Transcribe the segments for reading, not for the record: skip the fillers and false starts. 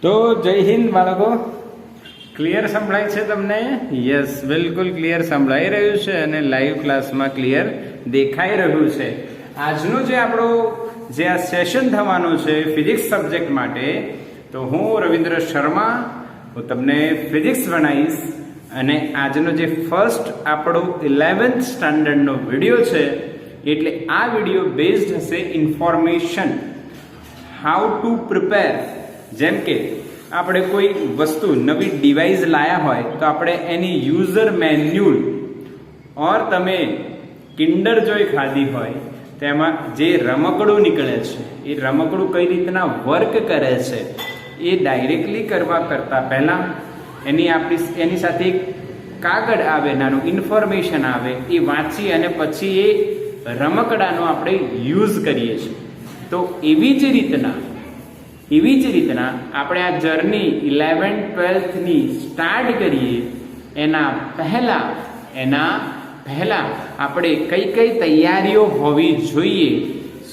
તો જય હિન્દ બાળકો, ક્લિયર સંભળાય છે તમને? યસ, બિલકુલ ક્લિયર સંભળાઈ રહ્યું છે અને લાઈવ ક્લાસમાં ક્લિયર દેખાઈ રહ્યું છે. આજનું જે આપણું જે આ સેશન થવાનું છે ફિઝિક્સ સબ્જેક્ટ માટે, તો હું રવિન્દ્ર શર્મા હું તમને ફિઝિક્સ ભણાવીશ. અને આજનો જે ફર્સ્ટ આપણો 11th સ્ટાન્ડર્ડનો વિડીયો છે, એટલે આ વિડીયો બેઝડ હશે ઇન્ફોર્મેશન હાઉ ટુ પ્રિપેર. જેમ કે આપણે કોઈ વસ્તુ નવી ડિવાઇસ લાયા હોય તો આપણે એની યુઝર મેન્યુઅલ ઓર તમે કિન્ડર જોય ખાધી હોય તેમાં જે રમકડું નીકળે છે એ રમકડું કઈ રીતના વર્ક કરે છે એ ડાયરેક્ટલી કરવા કરતાં પહેલાં એની સાથે એક કાગળ આવે, નાનું ઇન્ફોર્મેશન આવે, એ વાંચી અને પછી એ રમકડાનો આપણે યુઝ કરીએ છીએ. તો એવી જ રીતના આપણે આ જર્ની 11th-12thની સ્ટાર્ટ કરીએ એના પહેલા આપણે કઈ કઈ તૈયારીઓ હોવી જોઈએ,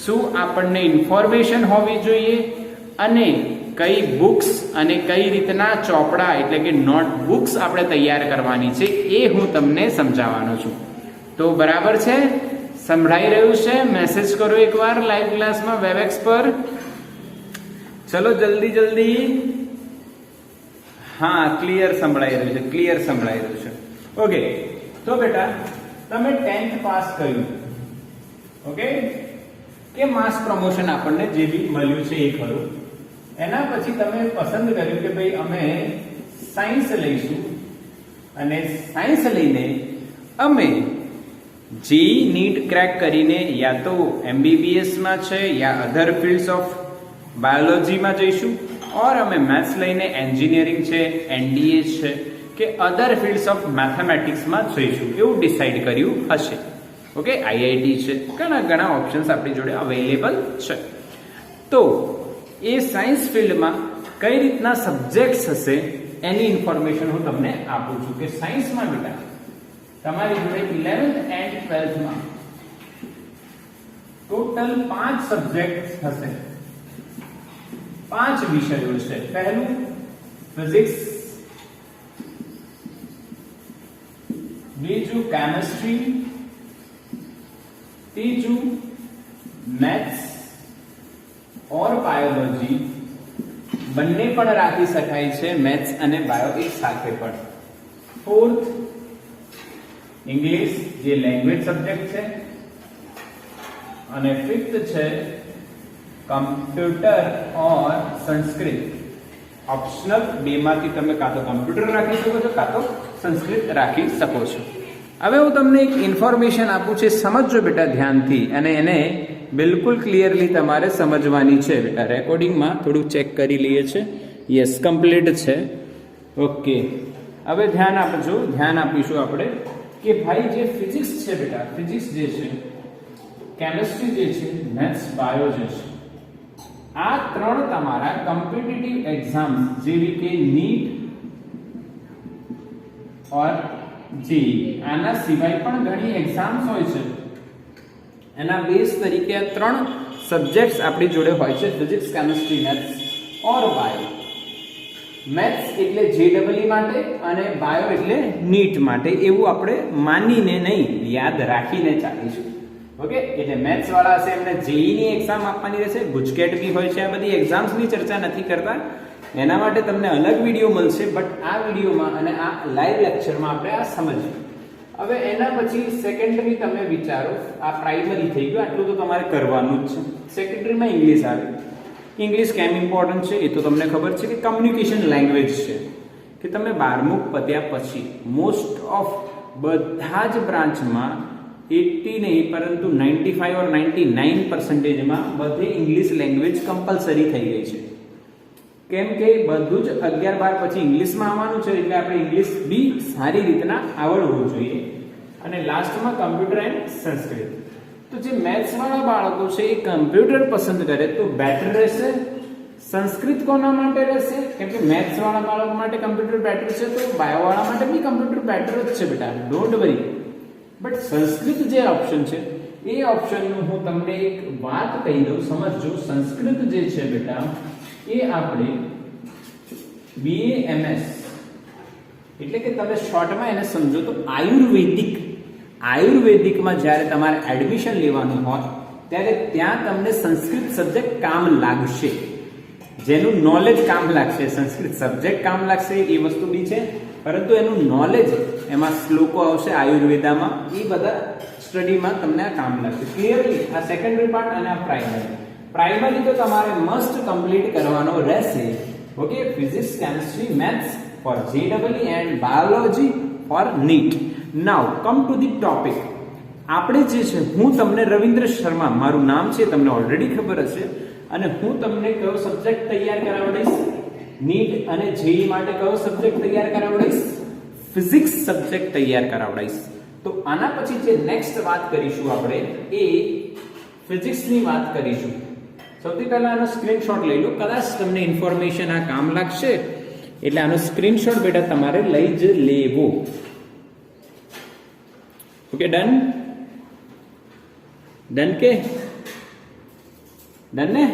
શું આપણને ઇન્ફોર્મેશન હોવી જોઈએ, અને કઈ બુક્સ અને કઈ રીતના ચોપડા એટલે કે નોટબુક્સ આપણે તૈયાર કરવાની છે એ હું તમને સમજાવવાનો છું. તો બરાબર છે? સંભળાઈ રહ્યું છે? મેસેજ કરો એકવાર લાઈવ ક્લાસમાં વેબએક્સ પર. ચલો જલ્દી. હા, ક્લિયર સંભળાઈ રહ્યું છે. ઓકે, તો બેટા તમે 10th પાસ કર્યું, ઓકે, કે માસ પ્રમોશન આપણને જે બી મળ્યું છે એ ખરું. એના પછી તમે પસંદ કર્યું કે ભાઈ અમે સાયન્સ લઈશું, અને સાયન્સ લઈને અમે જી નીટ ક્રેક કરીને યા તો MBBS માં છે યા અધર ફિલ્ડ્સ ઓફ બાયોલોજીમાં જઈશું, ઓર અમે મેથ્સ લઈને એન્જિનિયરિંગ છે, NDA છે કે અધર ફિલ્ડ્સ ઓફ મેથેમેટિક્સમાં જઈશું, એવું ડિસાઈડ કર્યું હશે. ઓકે, IIT છે, ઘણા ઓપ્શન્સ આપણી જોડે અવેલેબલ છે. તો એ સાયન્સ ફિલ્ડમાં કઈ રીતના સબ્જેક્ટ્સ હશે એની ઇન્ફોર્મેશન હું તમને આપું છું. કે સાયન્સમાં બેટા તમારી જોડે 11th and 12thમાં ટોટલ 5 સબ્જેક્ટ હશે, 5 વિષયો છે. પહેલું ફિઝિક્સ, બીજું કેમિસ્ટ્રી, ત્રીજું મેથ્સ ઓર બાયોલોજી, બંને પણ રાખી શકાય છે, મેથ્સ અને બાયો એક સાથે પણ. ફોર્થ ઇંગ્લિશ જે લેંગ્વેજ સબ્જેક્ટ છે, અને ફિફ્થ છે કમ્પ્યુટર ઓર સંસ્કૃત. ઓપ્શનલ બેમાંથી તમે કાં તો કમ્પ્યુટર રાખી શકો છો કાં તો સંસ્કૃત રાખી શકો છો. હવે હું તમને એક ઇન્ફોર્મેશન આપું છું, સમજજો બેટા ધ્યાનથી, અને એને બિલકુલ ક્લિયરલી તમારે સમજવાની છે બેટા. રેકોર્ડિંગમાં થોડું ચેક કરી લઈએ છે. યસ, કમ્પ્લીટ છે. ઓકે, હવે ધ્યાન આપીશું આપણે કે ભાઈ જે ફિઝિક્સ છે બેટા, ફિઝિક્સ જે છે, કેમિસ્ટ્રી જે છે, મેથ્સ, બાયો જે છે, આ ત્રણ તમારા કોમ્પિટિટિવ એક્ઝામ્સ જેવી કે નીટ ઓર જી, આના સિવાય પણ ઘણી એક્ઝામ્સ હોય છે, એના બેઝ તરીકે આ 3 સબ્જેક્ટ્સ આપણી જોડે હોય છે: ફિઝિક્સ, કેમિસ્ટ્રી, મેથ્સ ઓર બાયો. મેથ્સ એટલે JEE માટે અને બાયો એટલે નીટ માટે, એવું આપણે માનીને નહીં, યાદ રાખીને ચાલીશું. ઓકે, એટલે મેથ્સ વાળા હશે એમને JEE ની એક્ઝામ આપવાની રહેશે, ગુજકેટ બી હોય છે. આ બધી એક્ઝામ્સની ચર્ચા નથી કરતા, એના માટે તમને અલગ વિડીયો મળશે, બટ આ વિડીયોમાં અને આ લાઈવ લેક્ચરમાં આપણે આ સમજીએ. હવે એના પછી સેકન્ડરી તમે વિચારો, આ પ્રાઇમરી થઈ ગયું, આટલું તો તમારે કરવાનું જ છે. સેકન્ડરીમાં ઇંગ્લિશ આવે. ઇંગ્લિશ કેમ ઇમ્પોર્ટન્ટ છે એ તો તમને ખબર છે કે કમ્યુનિકેશન લેંગ્વેજ છે, કે તમે 12મું પત્યા પછી મોસ્ટ ઓફ બધા જ બ્રાન્ચમાં 80 નહીં પરંતુ 95 ઓર 99% બધી ઇંગ્લિશ લેંગ્વેજ કમ્પલસરી થઈ ગઈ છે. કેમ કે બધું જ 11-12 પછી ઇંગ્લિશમાં આવવાનું છે, એટલે આપણે ઇંગ્લિશ બી સારી રીતના આવડવું જોઈએ. અને લાસ્ટમાં કમ્પ્યુટર એન્ડ સંસ્કૃત. તો જે મેથ્સ વાળા બાળકો છે એ કમ્પ્યુટર પસંદ કરે તો બેટર રહેશે. સંસ્કૃત કોના માટે રહેશે? કેમ કે મેથ્સ વાળા બાળકો માટે કમ્પ્યુટર બેટર છે, તો બાયો વાળા માટે બી કમ્પ્યુટર બેટર જ છે બેટા, ડોન્ટ વરી. બટ સંસ્કૃત જે ઓપ્શન છે એ ઓપ્શનનું હું તમને એક વાત કહી દઉં, સમજજો. સંસ્કૃત જે છે બેટા એ આપણે BAMS એટલે કે તમે શોર્ટમાં એને સમજો તો આયુર્વેદિકમાં જ્યારે તમારે એડમિશન લેવાનું હોય ત્યારે ત્યાં તમને સંસ્કૃત સબ્જેક્ટ કામ લાગશે, જેનું નોલેજ કામ લાગશે. સંસ્કૃત સબ્જેક્ટ કામ લાગશે એ વસ્તુ બી છે, પરંતુ એનું નોલેજ એમાં શ્લોકો આવશે આયુર્વેદામાં, એ બધા સ્ટડીમાં તમને આ કામ લાગશે. ક્લિયરલી આ સેકન્ડરી પાર્ટ અને આ પ્રાઇમરી તો તમારે મસ્ટ કમ્પ્લીટ કરવાનો રહેશે. Okay, physics, chemistry, maths for JEE and biology for NEET. Now come to the topic. આપણે જે છે, હું તમને રવિન્દ્ર શર્મા, મારું નામ છે, તમને ઓલરેડી ખબર હશે, અને હું તમને કયો સબ્જેક્ટ તૈયાર કરાવડીશ? NEET અને JEE માટે કયો સબ્જેક્ટ તૈયાર કરાવડીશ? ફિઝિક્સ સબ્જેક્ટ તૈયાર કરાવડીશ. તો આના પછી જે નેક્સ્ટ વાત કરીશું આપણે એ ફિઝિક્સ ની વાત કરીશું. સૌથી પહેલા આનો સ્ક્રીનશોટ લઈ લો, કદાચ તમને ઇન્ફોર્મેશન આ કામ લાગશે એટલે આનો સ્ક્રીનશોટ બેટા તમારે લઈ જ લેવો. ઓકે, ડન કે ડન ને?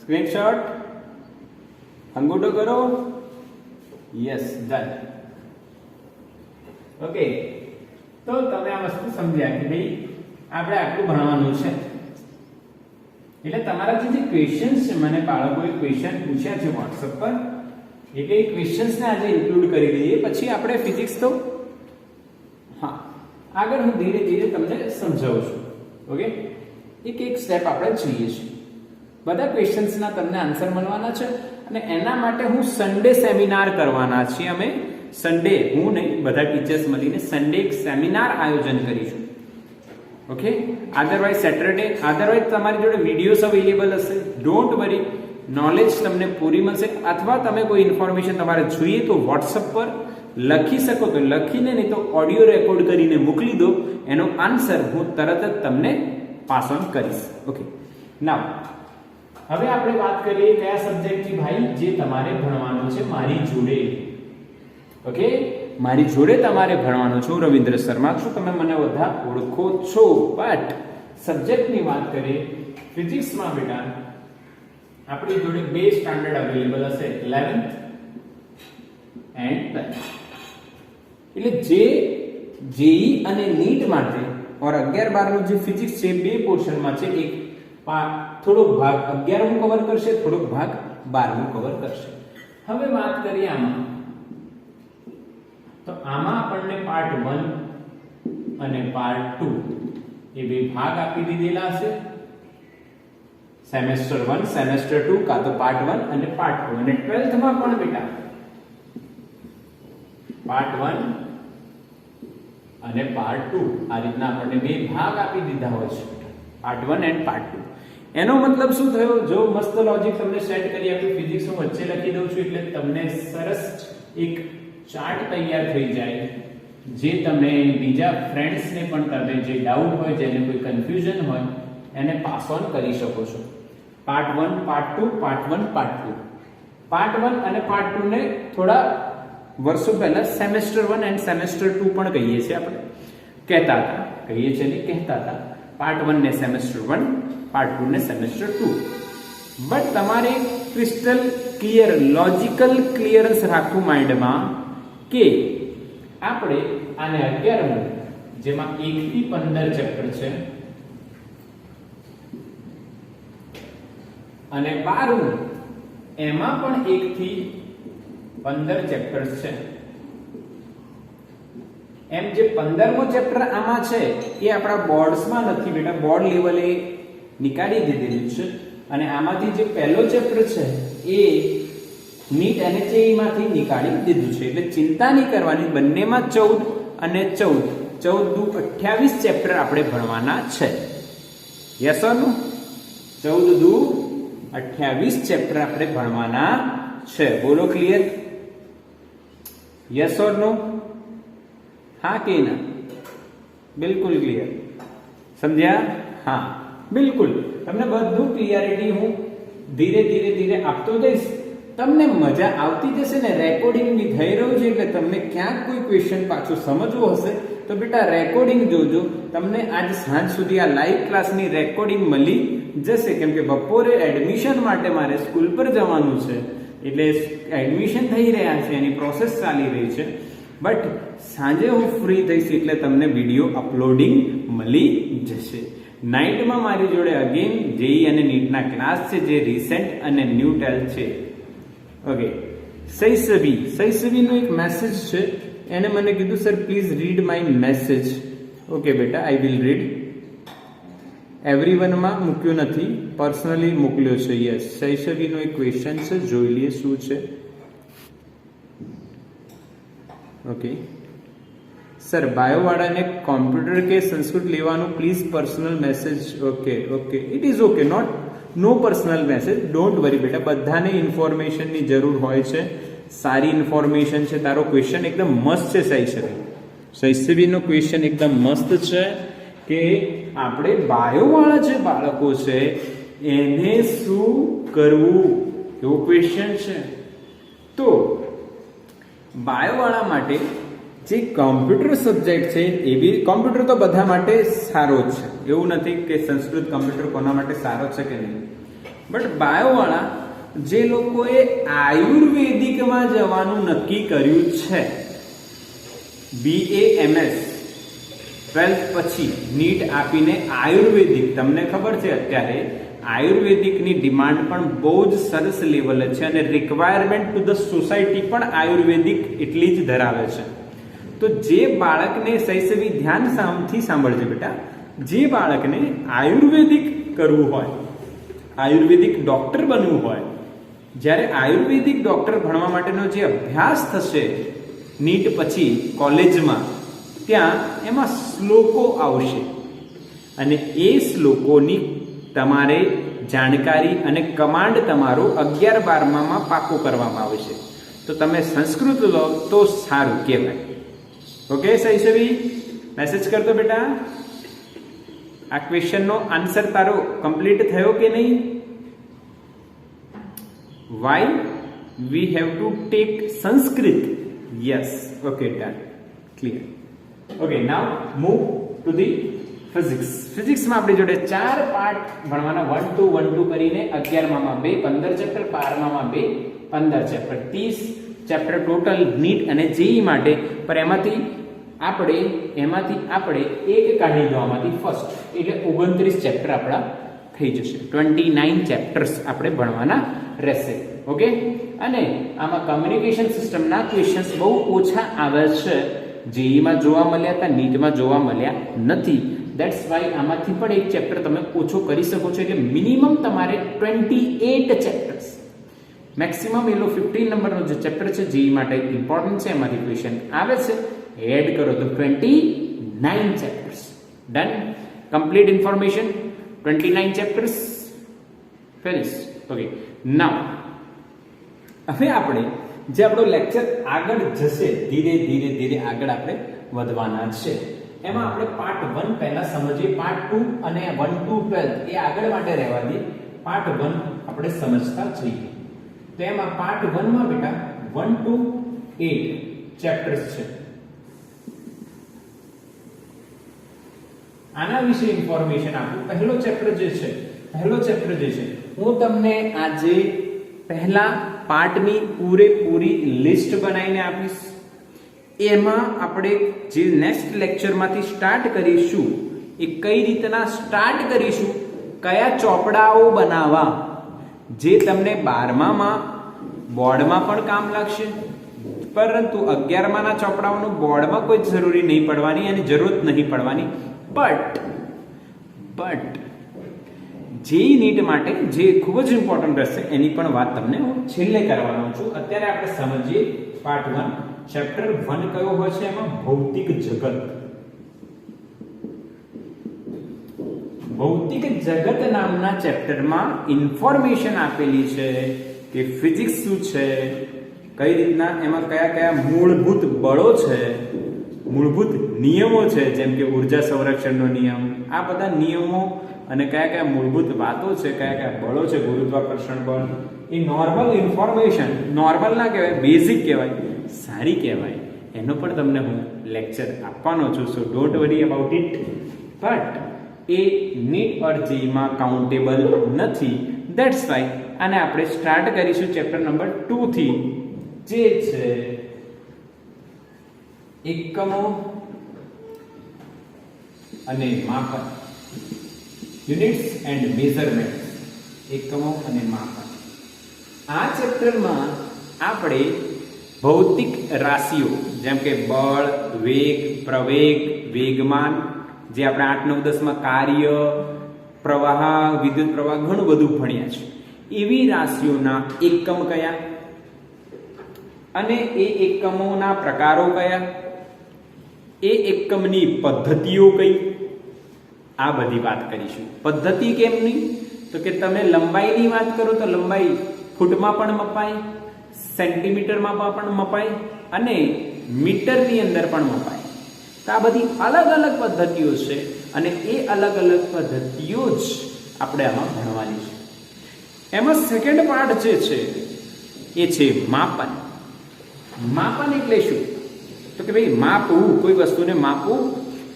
સ્ક્રીનશોટ અંગૂઠો કરો. Yes, done. ઓકે, તો તમે આ વસ્તુ સમજ્યા કે ભાઈ આપણે આટલું ભણવાનું છે. એટલે તમારા જે ક્વેશ્ચન્સ છે, મને બાળકોએ ક્વેશ્ચન પૂછ્યા છે WhatsApp પર, એટલે એ ક્વેશ્ચન્સ ને આજે ઇન્ક્લુડ કરી દઈએ, પછી આપણે ફિઝિક્સ તો હા આગળ હું ધીરે ધીરે તમને સમજાવું છું. ઓકે, એક સ્ટેપ આપણે જોઈએ છીએ. બધા ક્વેશ્ચન્સના તમને આન્સર મળવાના છે અને એના માટે હું સન્ડે સેમિનાર કરવાના છીએ. અમે સન્ડે, હું નહીં, બધા ટીચર્સ મળીને સન્ડે એક સેમિનાર આયોજન કરીશું. ઓકે, અધરવાઇઝ સેટરડે, અધરવાઇઝ તમારી જોડે વિડીયોઝ અવેલેબલ હશે. ડોન્ટ વરી, નોલેજ તમને પૂરી મળશે. અથવા તમે કોઈ ઇન્ફોર્મેશન તમારે જોઈએ તો WhatsApp પર લખી શકો તો લખીને, નહીં તો ઓડિયો રેકોર્ડ કરીને મોકલી દો. એનો આન્સર હું તરત જ તમને પાસ ઓન કરીશ. ઓકે, નાઉ હવે આપણે વાત કરીએ કયા સબ્જેક્ટની ભાઈ જે તમારે ભણવાનું છે મારી જોડે. ઓકે, મારી જોડે તમારે ભણવાનું છું. રવિન્દ્ર શર્મા છું, તમે મને બધા ઓળખો છો. બટ સબ્જેક્ટની વાત કરીએ ફિઝિક્સમાં બેટા આપણી જોડે બે સ્ટાન્ડર્ડ અવેલેબલ હશે, 11th એન્ડ 10th. એટલે જે JEE અને NEET માટે ઓર 11-12 નું જે ફિઝિક્સ છે બે પોર્શનમાં છે. એક થોડોક ભાગ 11મું કવર કરશે, થોડોક ભાગ 12મું કવર કરશે. હવે વાત કરીએ આમાં, તો આમાં આપણને પાર્ટ 1 અને પાર્ટ 2 એ બે ભાગ આપી દીધેલા હશે. સેમેસ્ટર 1, સેમેસ્ટર 2, કા તો પાર્ટ 1 અને પાર્ટ 2. અને 12th માં પણ બેટા પાર્ટ 1 અને પાર્ટ 2 આ રીતના આપણને બે ભાગ આપી દીધા હોય છે, પાર્ટ 1 એન્ડ પાર્ટ 2. એનો મતલબ શું થયો? જો મસ્ત લોજિક તમને સેટ કરી આપ્યું, ફિઝિક્સ હું વચ્ચે લખી દઉં છું એટલે તમને સરસ એક ચાર્ટ તૈયાર થઈ જાય, જે તમે બીજા ફ્રેન્ડ્સને પણ તમે જે ડાઉટ હોય, જેને કોઈ કન્ફ્યુઝન હોય, એને પાસ ઓન કરી શકો છો. Part 1, part 2, part 1, part 2. Part 1 અને પાર્ટ 2 ને થોડા વર્ષો પહેલા સેમેસ્ટર 1 એન્ડ સેમેસ્ટર 2 પણ કહીએ છીએ આપણે, કહેતા હતા, કહીએ છીએ ને કહેતા હતા. પાર્ટ 1 ને સેમેસ્ટર 1, પાર્ટ 2 ને સેમેસ્ટર 2. બટ તમારે ક્રિસ્ટલ ક્લિયર લોજિકલ ક્લિયરન્સ રાખવું માઇન્ડમાં કે આપણે આને 11મું, જેમાં 1 થી 15 ચેપ્ટર છે, અને 12મું એમાં પણ 1 થી 15 ચેપ્ટર્સ છે. એમ જે 15મો ચેપ્ટર આમાં છે એ આપણા બોર્ડ્સમાં નથી બેટા, બોર્ડ લેવલે નીકાળી દીધેલું છે. અને આમાંથી જે પહેલો ચેપ્ટર છે એ NEET અને JEE માંથી નીકાળી દીધું છે. એટલે ચિંતા નહીં કરવાની, બંનેમાં 14 અને 14, 14 દુ 28 ચેપ્ટર આપણે ભણવાના છે. યસ ઓર નો? 14 દુ 28 ચેપ્ટર આપણે ભણવાના છે. બોલો ક્લિયર? યસ ઓર નો? હા કે ના? બિલકુલ ક્લિયર. સમજ્યા? હા બિલકુલ. તમને બધું ક્લિયરિટી હું ધીરે ધીરે ધીરે આપતો જઈશ. તમને મજા આવતી જશે ને. રેકોર્ડિંગ બી થઈ રહ્યું છે એટલે તમને ક્યાંક કોઈ ક્વેશ્ચન પાછું સમજવું હશે તો બેટા રેકોર્ડિંગ જોજો. તમને આજ સાંજ સુધી આ લાઈવ ક્લાસની રેકોર્ડિંગ મળી જશે, કેમ કે બપોરે એડમિશન માટે મારે સ્કૂલ પર જવાનું છે. એટલે એડમિશન થઈ રહ્યા છે, એની પ્રોસેસ ચાલી રહી છે. બટ સાંજે હું ફ્રી થઈશ એટલે તમને વિડીયો અપલોડિંગ મળી જશે. નાઇટમાં મારી જોડે અગેન જેઈ અને નીટના ક્લાસ છે, જે રિસેન્ટ અને ન્યૂટેલ છે. ઓકે, સૈસવીનો એક મેસેજ છે. એને મને કીધું sir please read my message. Okay બેટા, આઈ વિલ રીડ. એવરીવનમાં મૂક્યું નથી, પર્સનલી મોકલ્યો છે. યસ, સૈસવીનો એક ક્વેશ્ચન છે, જોઈ લઈએ શું છે. ઓકે સર, બાયોવાળાને કોમ્પ્યુટર કે સંસ્કૃત લેવાનું please personal message. Okay okay, it is okay, no personal message, don't worry બેટા. બધાને ઇન્ફોર્મેશનની જરૂર હોય છે, સારી ઇન્ફોર્મેશન છે. તારો ક્વેશ્ચન એકદમ મસ્ત છે સૈસવીનો ક્વેશ્ચન એકદમ મસ્ત છે કે આપણે બાયોવાળા જે બાળકો છે એને શું કરવું, એવો ક્વેશ્ચન છે. તો બાયોવાળા માટે જે કોમ્પ્યુટર સબ્જેક્ટ છે, એવી કોમ્પ્યુટર તો બધા માટે સારો જ છે, એવું નથી કે સંસ્કૃત કોમ્પ્યુટર કોના માટે સારો છે કે નહીં. બટ બાયોવાળા જે લોકોએ આયુર્વેદિકમાં જવાનું નક્કી કર્યું છે, BAMS 12th પછી નીટ આપીને આયુર્વેદિક, તમને ખબર છે અત્યારે આયુર્વેદિકની ડિમાન્ડ પણ બહુ જ સરસ લેવલે છે અને રિક્વાયરમેન્ટ ટુ ધ સોસાયટી પણ આયુર્વેદિક એટલી જ ધરાવે છે. તો જે બાળકને સૈસવી ધ્યાનથી સાંભળજે બેટા, જે બાળકને આયુર્વેદિક કરવું હોય, આયુર્વેદિક ડોક્ટર બનવું હોય, જ્યારે આયુર્વેદિક ડોક્ટર ભણવા માટેનો જે અભ્યાસ થશે નીટ પછી કોલેજમાં, ત્યાં એમાં શ્લોકો આવશે અને એ શ્લોકોની તમારે જાણકારી અને કમાન્ડ તમારો 11-12માં પાકો કરવામાં આવશે. તો તમે સંસ્કૃત લો તો સારું કહેવાય. ઓકે સૈસવી, મેસેજ કરતો બેટા. આ ક્વેશ્ચનનો આન્સર તારો કમ્પ્લીટ થયો કે નહીં? Why we have to take Sanskrit? Yes, okay, done, clear. Okay, now move to the physics. ફિઝિક્સમાં આપણી જોડે 4 પાર્ટ ભણવાના, 1 2 1 2 કરીને 11માં 2, 15 ચેપ્ટર, 12માં 2, 15 ચેપ્ટર, 30 ચેપ્ટર ટોટલ નીટ અને જેઈ માટે. પર એમાંથી આપણે એક કાઢી દો આમાંથી ફર્સ્ટ, એટલે 29 ચેપ્ટર આપણા થઈ જશે. 29 ચેપ્ટર્સ આપણે ભણવાના રહેશે. ઓકે, અને આમાં કમ્યુનિકેશન સિસ્ટમના ક્વેશ્ચન્સ બહુ ઓછા આવે છે. જેઈમાં જોવા મળ્યા હતા, નીટમાં જોવા મળ્યા નથી. ધેટ્સ વાય આમાંથી પણ એક ચેપ્ટર તમે ઓછો કરી શકો છો. એટલે મિનિમમ તમારે 28 ચેપ્ટર્સ, મેક્સિમમ એ લો 15 નંબરનો જે ચેપ્ટર છે જેઈ માટે ઇમ્પોર્ટન્ટ છે, એમાંથી ક્વેશ્ચન આવે છે, એડ કરો તો 29 chapters. Done, complete information, 29 chapters finish. Okay, now હવે આપણે જે આપણો લેક્ચર આગળ જશે, ધીરે આગળ આપણે વધવાના છે. એમાં આપણે પાર્ટ 1 પહેલા સમજીએ, પાર્ટ 2 અને 1 to 12 એ આગળ માટે રહેવા દઈએ. પાર્ટ 1 આપણે સમજતા જઈએ. તો એમાં પાર્ટ 1 માં બેટા 1 to 8 ચેપ્ટર્સ છે. આના વિશે ઇન્ફોર્મેશન આપું. પહેલો ચેપ્ટર જે છે હું તમને આજે પહેલા પાર્ટની પૂરેપૂરી લિસ્ટ બનાવીને આપીશ. એમાં આપણે જે નેક્સ્ટ લેક્ચરમાંથી સ્ટાર્ટ કરીશું એ કઈ રીતના સ્ટાર્ટ કરીશું, કયા ચોપડાઓ બનાવવા, જે તમને 12માં બોર્ડમાં પણ કામ લાગશે. પરંતુ 11માના ચોપડાઓનું બોર્ડમાં કોઈ જરૂરી નહીં પડવાની અને જરૂરત નહીં પડવાની. બટ જેઈ નીટ માટે જે ખૂબ જ ઇમ્પોર્ટન્ટ રહેશે એની પણ વાત તમને હું છેલ્લે કરવાનો છું. અત્યારે આપણે સમજીએ પાર્ટ 1. ચેપ્ટર 1 કયો હોય છે? એમાં ભૌતિક જગત. ભૌતિક જગત નામના ચેપ્ટરમાં ઇન્ફોર્મેશન આપેલી છે કે ફિઝિક્સ શું છે, કઈ રીતના એમાં કયા મૂળભૂત બળો છે, મૂળભૂત નિયમો છે, જેમ કે ઉર્જા સંરક્ષણનો નિયમ, આ બધા નિયમો અને કયા મૂળભૂત વાતો છે, કયા બળો છે, ગુરુત્વાકર્ષણ બળ. એ નોર્મલ ઇન્ફોર્મેશન, નોર્મલ ના કહેવાય, બેઝિક કહેવાય, સારી કહેવાય, એનો પણ તમને હું લેક્ચર આપવાનો છું. So don't worry about it. But a NEET or જેઈમાં કાઉન્ટેબલ નથી. ધેટ્સ વાય અને આપણે સ્ટાર્ટ કરીશું ચેપ્ટર નંબર 2 થી, જે છે એકમો અને માપન, યુનિટ્સ એન્ડ મેઝરમેન્ટ, એકમો અને માપન. આ ચેપ્ટરમાં આપણે ભૌતિક રાશિઓ જેમ કે બળ, વેગ, પ્રવેગ, વેગમાન, જે આપણે 8, 9, 10 માં કાર્ય, પ્રવાહ, વિદ્યુત પ્રવાહ ઘણું બધું ભણ્યા છે. એવી રાશિઓના એકમ કયા અને એ એકમોના પ્રકારો કયા, એ એકમની પદ્ધતિઓ કઈ, આ બધી વાત કરીશું. પદ્ધતિ કેમની? તો કે તમે લંબાઈની વાત કરો તો લંબાઈ ફૂટમાં પણ મપાય, સેન્ટીમીટરમાં પણ મપાય અને મીટરની અંદર પણ મપાય. તો આ બધી અલગ અલગ પદ્ધતિઓ છે અને એ અલગ અલગ પદ્ધતિઓ જ આપણે આમાં ભણવાની છે. એમાં સેકન્ડ પાર્ટ જે છે એ છે માપન. માપન એટલે શું? તો કે ભાઈ માપવું, કોઈ વસ્તુને માપવું.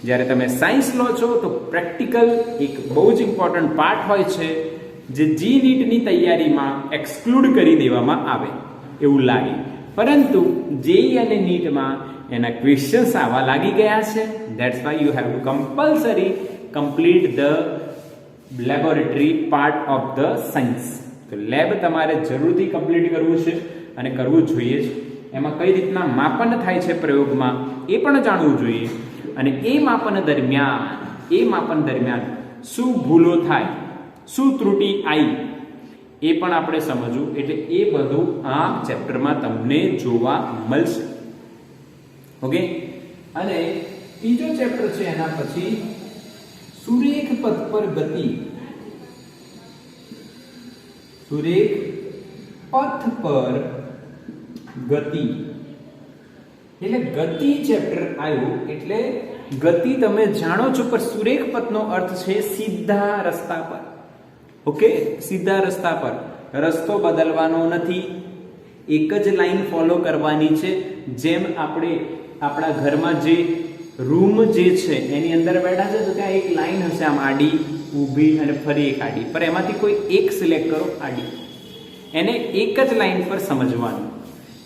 જ્યારે તમે સાયન્સ લો છો તો પ્રેક્ટિકલ એક બહુ જ ઇમ્પોર્ટન્ટ પાર્ટ હોય છે, જે જી નીટની તૈયારીમાં એક્સક્લુડ કરી દેવામાં આવે એવું લાગે, પરંતુ જેઈ અને નીટમાં એના ક્વેશ્ચન્સ આવવા લાગી ગયા છે. That's why you have to compulsory complete the laboratory part of the science. તો લેબ તમારે જરૂરથી કમ્પ્લીટ કરવું છે અને કરવું જોઈએ જ. એમાં કઈ રીતના માપન થાય છે પ્રયોગમાં એ પણ જાણવું જોઈએ, અને એ માપન દરમિયાન શું ભૂલો થાય, શું ત્રુટિ આવી, એ પણ આપણે સમજવું. એટલે એ બધું આ ચેપ્ટરમાં તમને જોવા મળશે. ઓકે. અને ત્રીજો ચેપ્ટર છે એના પછી સુરેખ પથ પર ગતિ. સુરેખ પથ પર ગતિ એટલે ગતિ ચેપ્ટર આવ્યું એટલે ગતિ તમે જાણો છો, પણ સુરેખ પથનો અર્થ છે સીધા રસ્તા પર. ઓકે, સીધા રસ્તા પર રસ્તો બદલવાનો નથી, એક જ લાઈન ફોલો કરવાની છે. જેમ આપણે આપણા ઘરમાં જે રૂમ જે છે એની અંદર બેઠા છે તો ત્યાં એક લાઈન હશે, આમ આડી, ઊભી અને ફરી એક આડી, પર એમાંથી કોઈ એક સિલેક્ટ કરો આડી, એને એક જ લાઈન પર સમજવાનું.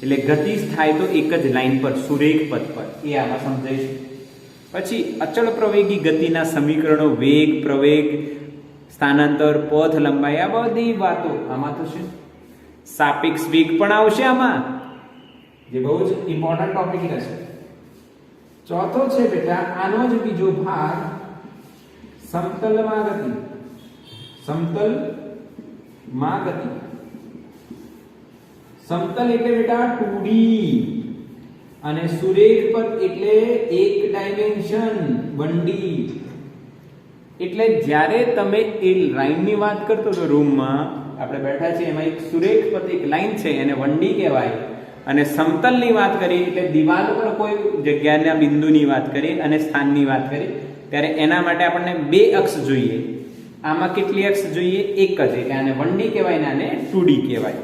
એટલે ગતિ થાય તો એક જ લાઈન પર, સુરેખ પથ પર, એ આમાં સમજાઈશું. પછી અચળ પ્રવેગી ગતિના સમીકરણો, વેગ, પ્રવેગ, સ્થાનાંતર, પથ, લંબાઈ, આ બધી વાતો આમાં થશે. સાપેક્ષ વેગ પણ આવશે આમાં, જે બહુ જ ઇમ્પોર્ટન્ટ ટોપિક રહેશે. ચોથો છે બેટા આનો જ બીજો ભાગ, સમતલમાં ગતિ. સમતલમાં ગતિ, સમતલ એટલે બેટા 2D અને સુરેખ પથ એટલે એક ડાયમેન્શન 1D. એટલે જ્યારે તમે એ લાઈનની વાત કરતો તો રૂમમાં આપણે બેઠા છીએ એમાં એક સુરેખ પથ એક લાઈન છે એને 1D કહેવાય, અને સમતલની વાત કરીએ એટલે દિવાલ પર કોઈ જગ્યાના બિંદુની વાત કરીએ અને સ્થાનની વાત કરીએ ત્યારે એના માટે આપણને બે અક્ષ જોઈએ. આમાં કેટલી અક્ષ જોઈએ? એક જ, એટલે આને 1D કહેવાય ને આને 2D કહેવાય.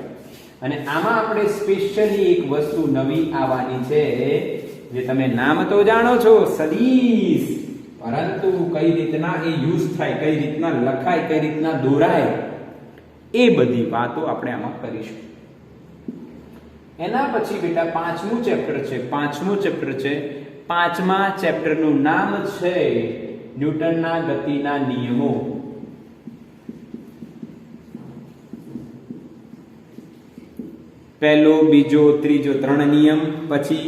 અને આમાં આપણે સ્પેશિયલી એક વસ્તુ નવી આવવાની છે, જે તમે નામ તો જાણો છો, સદિશ, પરંતુ કઈ રીતના એ યુઝ થાય, કઈ રીતના લખાય, કઈ રીતના દોરાય, એ બધી વાતો આપણે આમાં કરીશું. એના પછી બેટા પાંચમું ચેપ્ટર છે. પાંચમા ચેપ્ટરનું નામ છે ન્યૂટનના ગતિના નિયમો. પહેલો, બીજો, ત્રીજો 3 નિયમ. પછી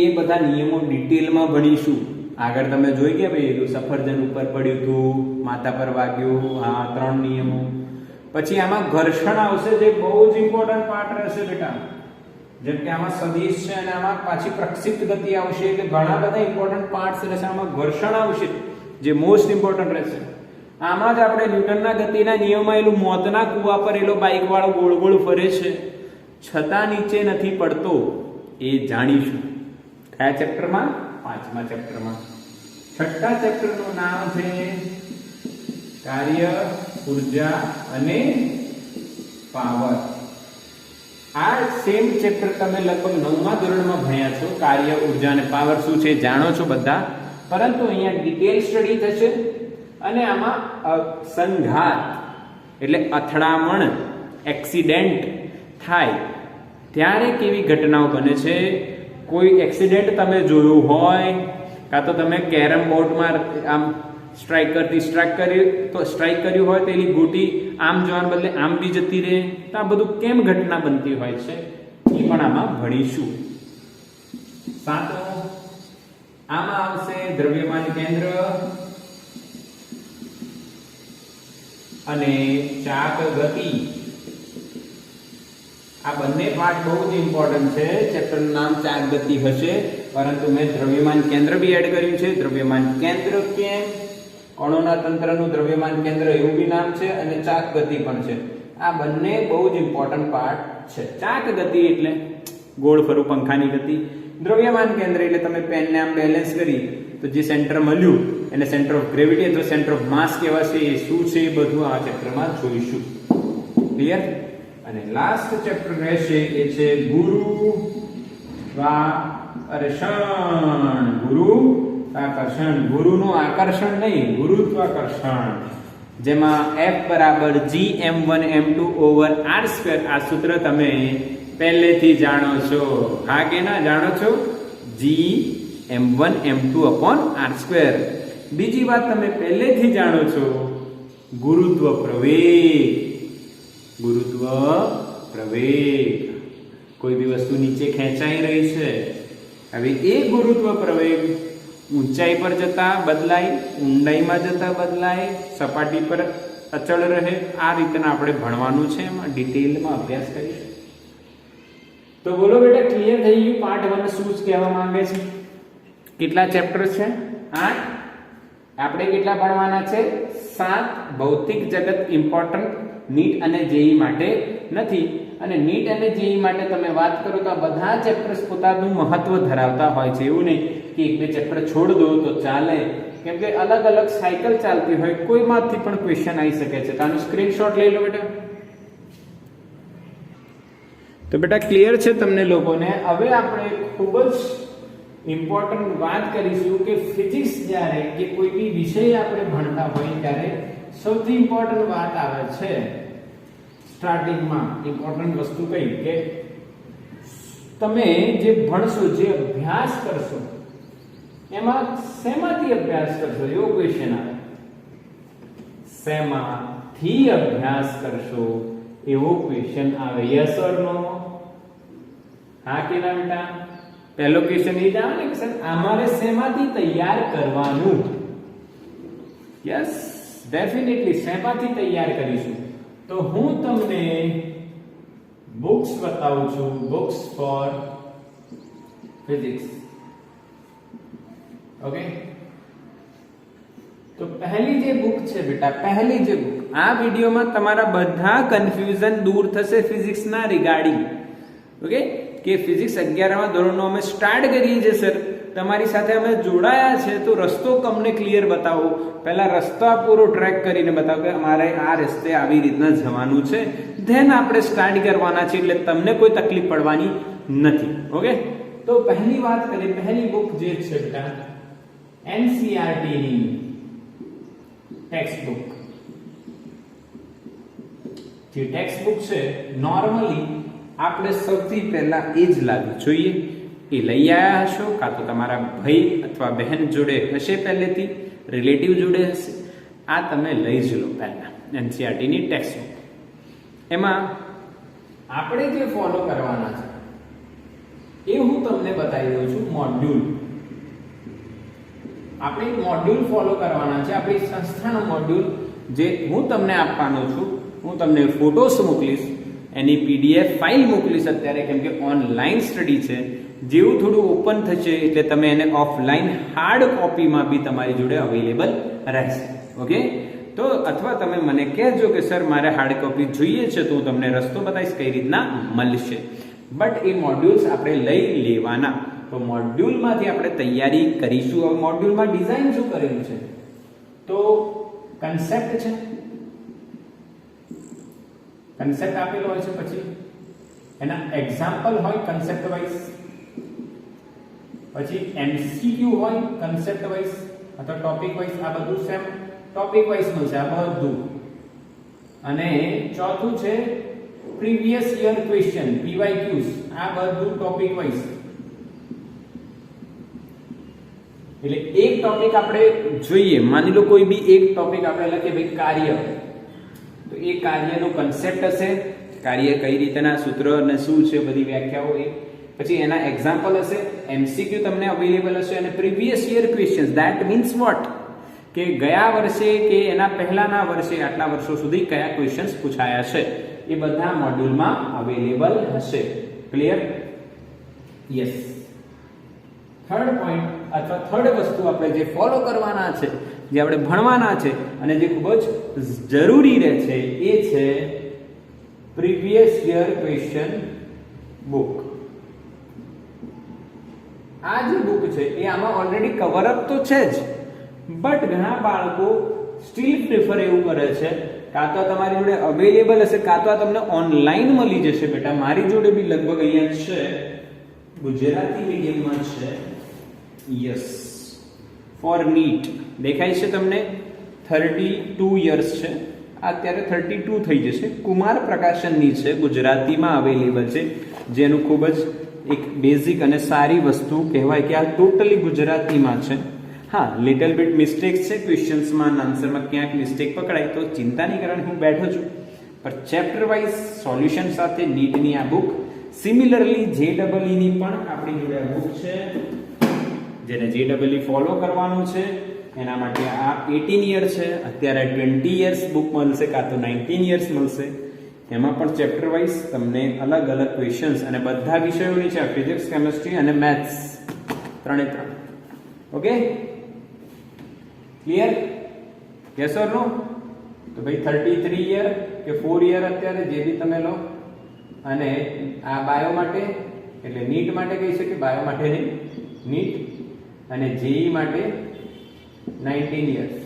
એ બધા નિયમો ડિટેલમાં ભણીશું. આગળ તમે જોઈ ગયા ભાઈ, સફરજન ઉપર પડ્યું હતું, માથા પર વાગ્યું, હા 3 નિયમો. પછી આમાં ઘર્ષણ આવશે, જે બહુ જ ઇમ્પોર્ટન્ટ પાર્ટ રહેશે બેટા. જેમ કે આમાં સદિશ છે અને આમાં પાછી પ્રક્ષિપ્ત ગતિ આવશે, એટલે ઘણા બધા ઇમ્પોર્ટન્ટ પાર્ટ્સ રહેશે. આમાં ઘર્ષણ આવશે, જે મોસ્ટ ઇમ્પોર્ટન્ટ રહેશે. આમાં જ આપણે ન્યૂટનના ગતિના નિયમમાં એલું મોતના કુવા પર એલો બાઇક વાળો ગોળ ગોળ ફરે છે, છતાં નીચે નથી પડતો, એ જાણીશું. કયા ચેપ્ટરમાં? પાંચમા ચેપ્ટરમાં. છઠ્ઠા ચેપ્ટરનું નામ છે કાર્ય, ઉર્જા અને પાવર. આ સેમ ચેપ્ટર તમે લગભગ 9મા ધોરણમાં ભણ્યા છો. કાર્ય, ઉર્જા અને પાવર શું છે જાણો છો બધા, પરંતુ અહીંયા ડિટેલ સ્ટડી થશે. અને આમાં સંઘાત એટલે અથડામણ એક્સિડન્ટ થાય ત્યારે કેવી ઘટનાઓ બને છે? કોઈ એક્સિડન્ટ તમે જોયું હોય, કાં તો તમે કેરમ બોર્ડમાં આમ સ્ટ્રાઇક કર્યું હોય તો એની ગોટી આમ જવાને બદલે આમ બી જતી રહે, તો આ બધું કેમ ઘટના બનતી હોય છે એ પણ આમાં ભણીશું. સાતમું આમાં આવશે દ્રવ્યમાન કેન્દ્ર અને ચાક ગતિ. આ બંને પાર્ટ બહુ જ ઇમ્પોર્ટન્ટ છે. ચેપ્ટરનું નામ ચાક ગતિ હશે, પરંતુ મેં દ્રવ્યમાન કેન્દ્ર બી એડ કર્યું છે. દ્રવ્યમાન કેન્દ્ર કેમ? કણોના તંત્રનું દ્રવ્યમાન કેન્દ્ર એવું બી નામ છે અને ચાક ગતિ પણ છે. આ બંને બહુ જ ઇમ્પોર્ટન્ટ પાર્ટ છે. ચાક ગતિ એટલે ગોળ ફરું પંખાની ગતિ. દ્રવ્યમાન કેન્દ્ર એટલે તમે પેનને આમ બેલેન્સ કરી તો જે સેન્ટર મળ્યું એને સેન્ટર ઓફ ગ્રેવિટી અથવા સેન્ટર ઓફ માસ કહેવાશે. એ શું છે એ બધું આ ચેપ્ટરમાં જોઈશું. ક્લિયર? અને લાસ્ટ ચેપ્ટર રહેશે એ છે ગુરુત્વાકર્ષણ. ગુરુનું આકર્ષણ નહીં, ગુરુત્વાકર્ષણ, જેમાં F બરાબર G_m1m2/r². આ સૂત્ર તમે પહેલેથી જાણો છો. હા કે ના જાણો છો? G_m1m2/r². બીજી વાત તમે પહેલેથી જાણો છો, ગુરુત્વ પ્રવેગ. કોઈ બી વસ્તુ નીચે ખેંચાઈ રહી છે, હવે એ ગુરુત્વ પ્રવેગ ઊંચાઈ પર જતા બદલાય, ઊંડાઈમાં જતા બદલાય, સપાટી પર અચળ રહે. આ રીતના આપણે ભણવાનું છે, એમાં ડિટેલમાં અભ્યાસ કરીશું. તો બોલો બેટા, ક્લિયર થઈ ગયું? પાર્ટ 1 શું કહેવા માંગે છે? કેટલા ચેપ્ટર છે? 8. આપણે કેટલા ભણવાના છે? 7. ભૌતિક જગત ઇમ્પોર્ટન્ટ નીટ અને જેઈ માટે નથી. અને નીટ અને જેઈ માટે તમે વાત કરો તો આ બધા ચેપ્ટર્સ પોતાનું મહત્વ ધરાવતા હોય છે. એવું નહીં કે એક બે ચેપ્ટર છોડ દો તો ચાલે, કેમ કે અલગ અલગ સાયકલ ચાલતી હોય, કોઈમાંથી પણ ક્વેશ્ચન આવી શકે છે. તો આનું સ્ક્રીનશોટ લઈ લો બેટા. તો બેટા ક્લિયર છે તમને લોકોને? હવે આપણે ખૂબ જ ઇમ્પોર્ટન્ટ વાત કરીશું કે ફિઝિક્સ જ્યારે કે કોઈ બી વિષય આપણે ભણતા હોય ત્યારે સૌથી ઇમ્પોર્ટન્ટ વાત આવે છે સ્ટાર્ટિંગમાં. ઇમ્પોર્ટન્ટ વસ્તુ કઈ કે તમે જે ભણશો, જે અભ્યાસ કરશો, એમાં શેમાંથી અભ્યાસ કરશો એવો ક્વેશ્ચન આવે. શેમાંથી અભ્યાસ કરશો એવો ક્વેશ્ચન આવે. યસ ઓર નો? હા કે ના બેટા? પહેલો ક્વેશ્ચન એ જ આવે ને કે સર અમારે શેમાંથી તૈયાર કરવાનું? યસ, ડેફિનેટલી શેમાંથી તૈયાર કરીશું? તો હું તમને બુક્સ બતાવું છું, બુક્સ ફોર ફિઝિક્સ. ઓકે, તો પહેલી જે બુક છે બેટા, પહેલી જે બુક, આ વિડીયોમાં તમારા બધા કન્ફ્યુઝન દૂર થશે ફિઝિક્સના રિગાર્ડિંગ. ઓકે, કે ફિઝિક્સ 11મા ધોરણનો અમે સ્ટાર્ટ કરીએ છીએ સર, તમારી સાથે અમે જોડાયા છે, તો રસ્તો તમને ક્લિયર બતાવો. પહેલા રસ્તા પૂરો ટ્રેક કરીને બતાવો કે અમારે આ રસ્તે આવી રીતના જવાનું છે, ધેન આપણે સ્ટાર્ટ કરવાના છે, એટલે તમને કોઈ તકલીફ પડવાની નથી. ઓકે, તો પહેલી વાત કરીએ, પહેલી બુક જે છે બેટા NCERT ની ટેક્સ્ટ બુક. જે ટેક્સ્ટ બુક છે નોર્મલી આપણે સૌથી પહેલા એ જ લાવવી જોઈએ. એ લઈ આવ્યા હશો, કાં તો તમારા ભાઈ અથવા બહેન જોડે હશે, પહેલેથી રિલેટિવ જોડે હશે. આ તમે લઈ જ લો પહેલા NCERT ની ટેક્સ્ટ બુક. એમાં આપણે જે ફોલો કરવાના છે એ હું તમને બતાવી દઉં છું. મોડ્યુલ, આપણે મોડ્યુલ ફોલો કરવાના છે. આપણી સંસ્થાનો મોડ્યુલ જે હું તમને આપવાનો છું, હું તમને ફોટોસ મોકલીશ, એની PDF ફાઇલ મોકલીશ અત્યારે, કેમ કે ઓનલાઈન સ્ટડી છે. જેવું થોડું ઓપન થશે એટલે તમે એને ઓફલાઈન હાર્ડ કોપીમાં બી તમારી જોડે અવેલેબલ રહેશે. ઓકે, તો અથવા તમે મને કહેજો કે સર મારે હાર્ડ કોપી જોઈએ છે, તો હું તમને રસ્તો બતાવીશ કઈ રીતના મળશે. બટ એ મોડ્યુલ્સ આપણે લઈ લેવાના. તો મોડ્યુલમાંથી આપણે તૈયારી કરીશું. હવે મોડ્યુલમાં ડિઝાઇન શું કરેલું છે? તો કન્સેપ્ટ છે, કન્સેપ્ટ આપેલો હોય છે, પછી એના એક્ઝામ્પલ હોય કન્સેપ્ટ વાઇઝ, પછી MCQ હોય કન્સેપ્ટ વાઇઝ અથવા ટોપિક વાઇઝ. આ બધું સેમ ટોપિક વાઇઝ નું છે આ બધું. અને ચોથું છે પ્રીવિયસ યર ક્વેશ્ચન PYQs આ બધું ટોપિક વાઇઝ. એટલે એક ટોપિક આપણે જોઈએ, માની લો કોઈ બી એક ટોપિક આપણે લખીએ ભાઈ કાર્ય, તો એ કાર્યનો કન્સેપ્ટ હશે, કાર્ય કઈ રીતના સૂત્ર અને શું છે બધી વ્યાખ્યાઓ એ, પછી એના એક્ઝામ્પલ હશે, MCQ તમને અવેલેબલ હશે અને previous year questions. That means what કે ગયા વર્ષે કે એના પહેલાના વર્ષે આટલા વર્ષો સુધી કયા ક્વેશ્ચન્સ પૂછાયા છે એ બધા મોડ્યુલમાં અવેલેબલ હશે. ક્લિયર? યસ. થર્ડ પોઈન્ટ અથવા થર્ડ વસ્તુ આપણે જે ફોલો કરવાના છે, જે આપણે ભણવાના છે અને જે ખૂબ જ જરૂરી રહે છે એ છે પ્રીવિયસ યર ક્વેશ્ચન બુક. આ જે બુક છે એ આમાં ઓલરેડી કવર અપ તો છે જ, બટ ઘણા બાળકો સ્ટીલ પ્રિફર એવું કરે છે કાં તો તમારી જોડે અવેલેબલ હશે કાં તો તમને ઓનલાઈન મળી જશે. બેટા મારી જોડે બી લગભગ અહીંયા છે, ગુજરાતી મીડિયમમાં છે. યસ, ફોર નીટ દેખાય છે તમને, 32 યર્સ છે, અત્યારે 32 થઈ જશે. કુમાર પ્રકાશનની છે, ગુજરાતીમાં અવેલેબલ છે, જેનું ખૂબ જ એક બેઝિક અને સારી વસ્તુ કહેવાય કે આ ટોટલી ગુજરાતીમાં છે. હા, લિટલ બીટ મિસ્ટેક્સ છે ક્વેશ્ચન્સમાં અને આન્સરમાં, ક્યાંક મિસ્ટેક પકડાય તો ચિંતા નહીં કરવાની, હું બેઠો છું. પણ ચેપ્ટર વાઇઝ સોલ્યુશન સાથે નીટની આ બુક, સિમિલરલી JEE ની પણ આપણી જોડે આ બુક છે, જેને JEE ફોલો કરવાનું છે એના માટે આ 18 યર છે. અત્યારે 20 યર્સ બુક મળશે કાં તો 19 યર્સ મળશે. એમાં પણ ચેપ્ટર વાઇઝ તમને અલગ અલગ ક્વેશ્ચન્સ અને બધા વિષયોની છે, ફિઝિક્સ, કેમિસ્ટ્રી અને maths, 3 okay? Clear? Yes or no? તો ભાઈ 33 યર કે 4 યર અત્યારે જે બી તમે લો, અને આ બાયો માટે એટલે નીટ માટે કહી શકીએ, બાયો માટે નહીં, નીટ અને JEE માટે 19 યર્સ.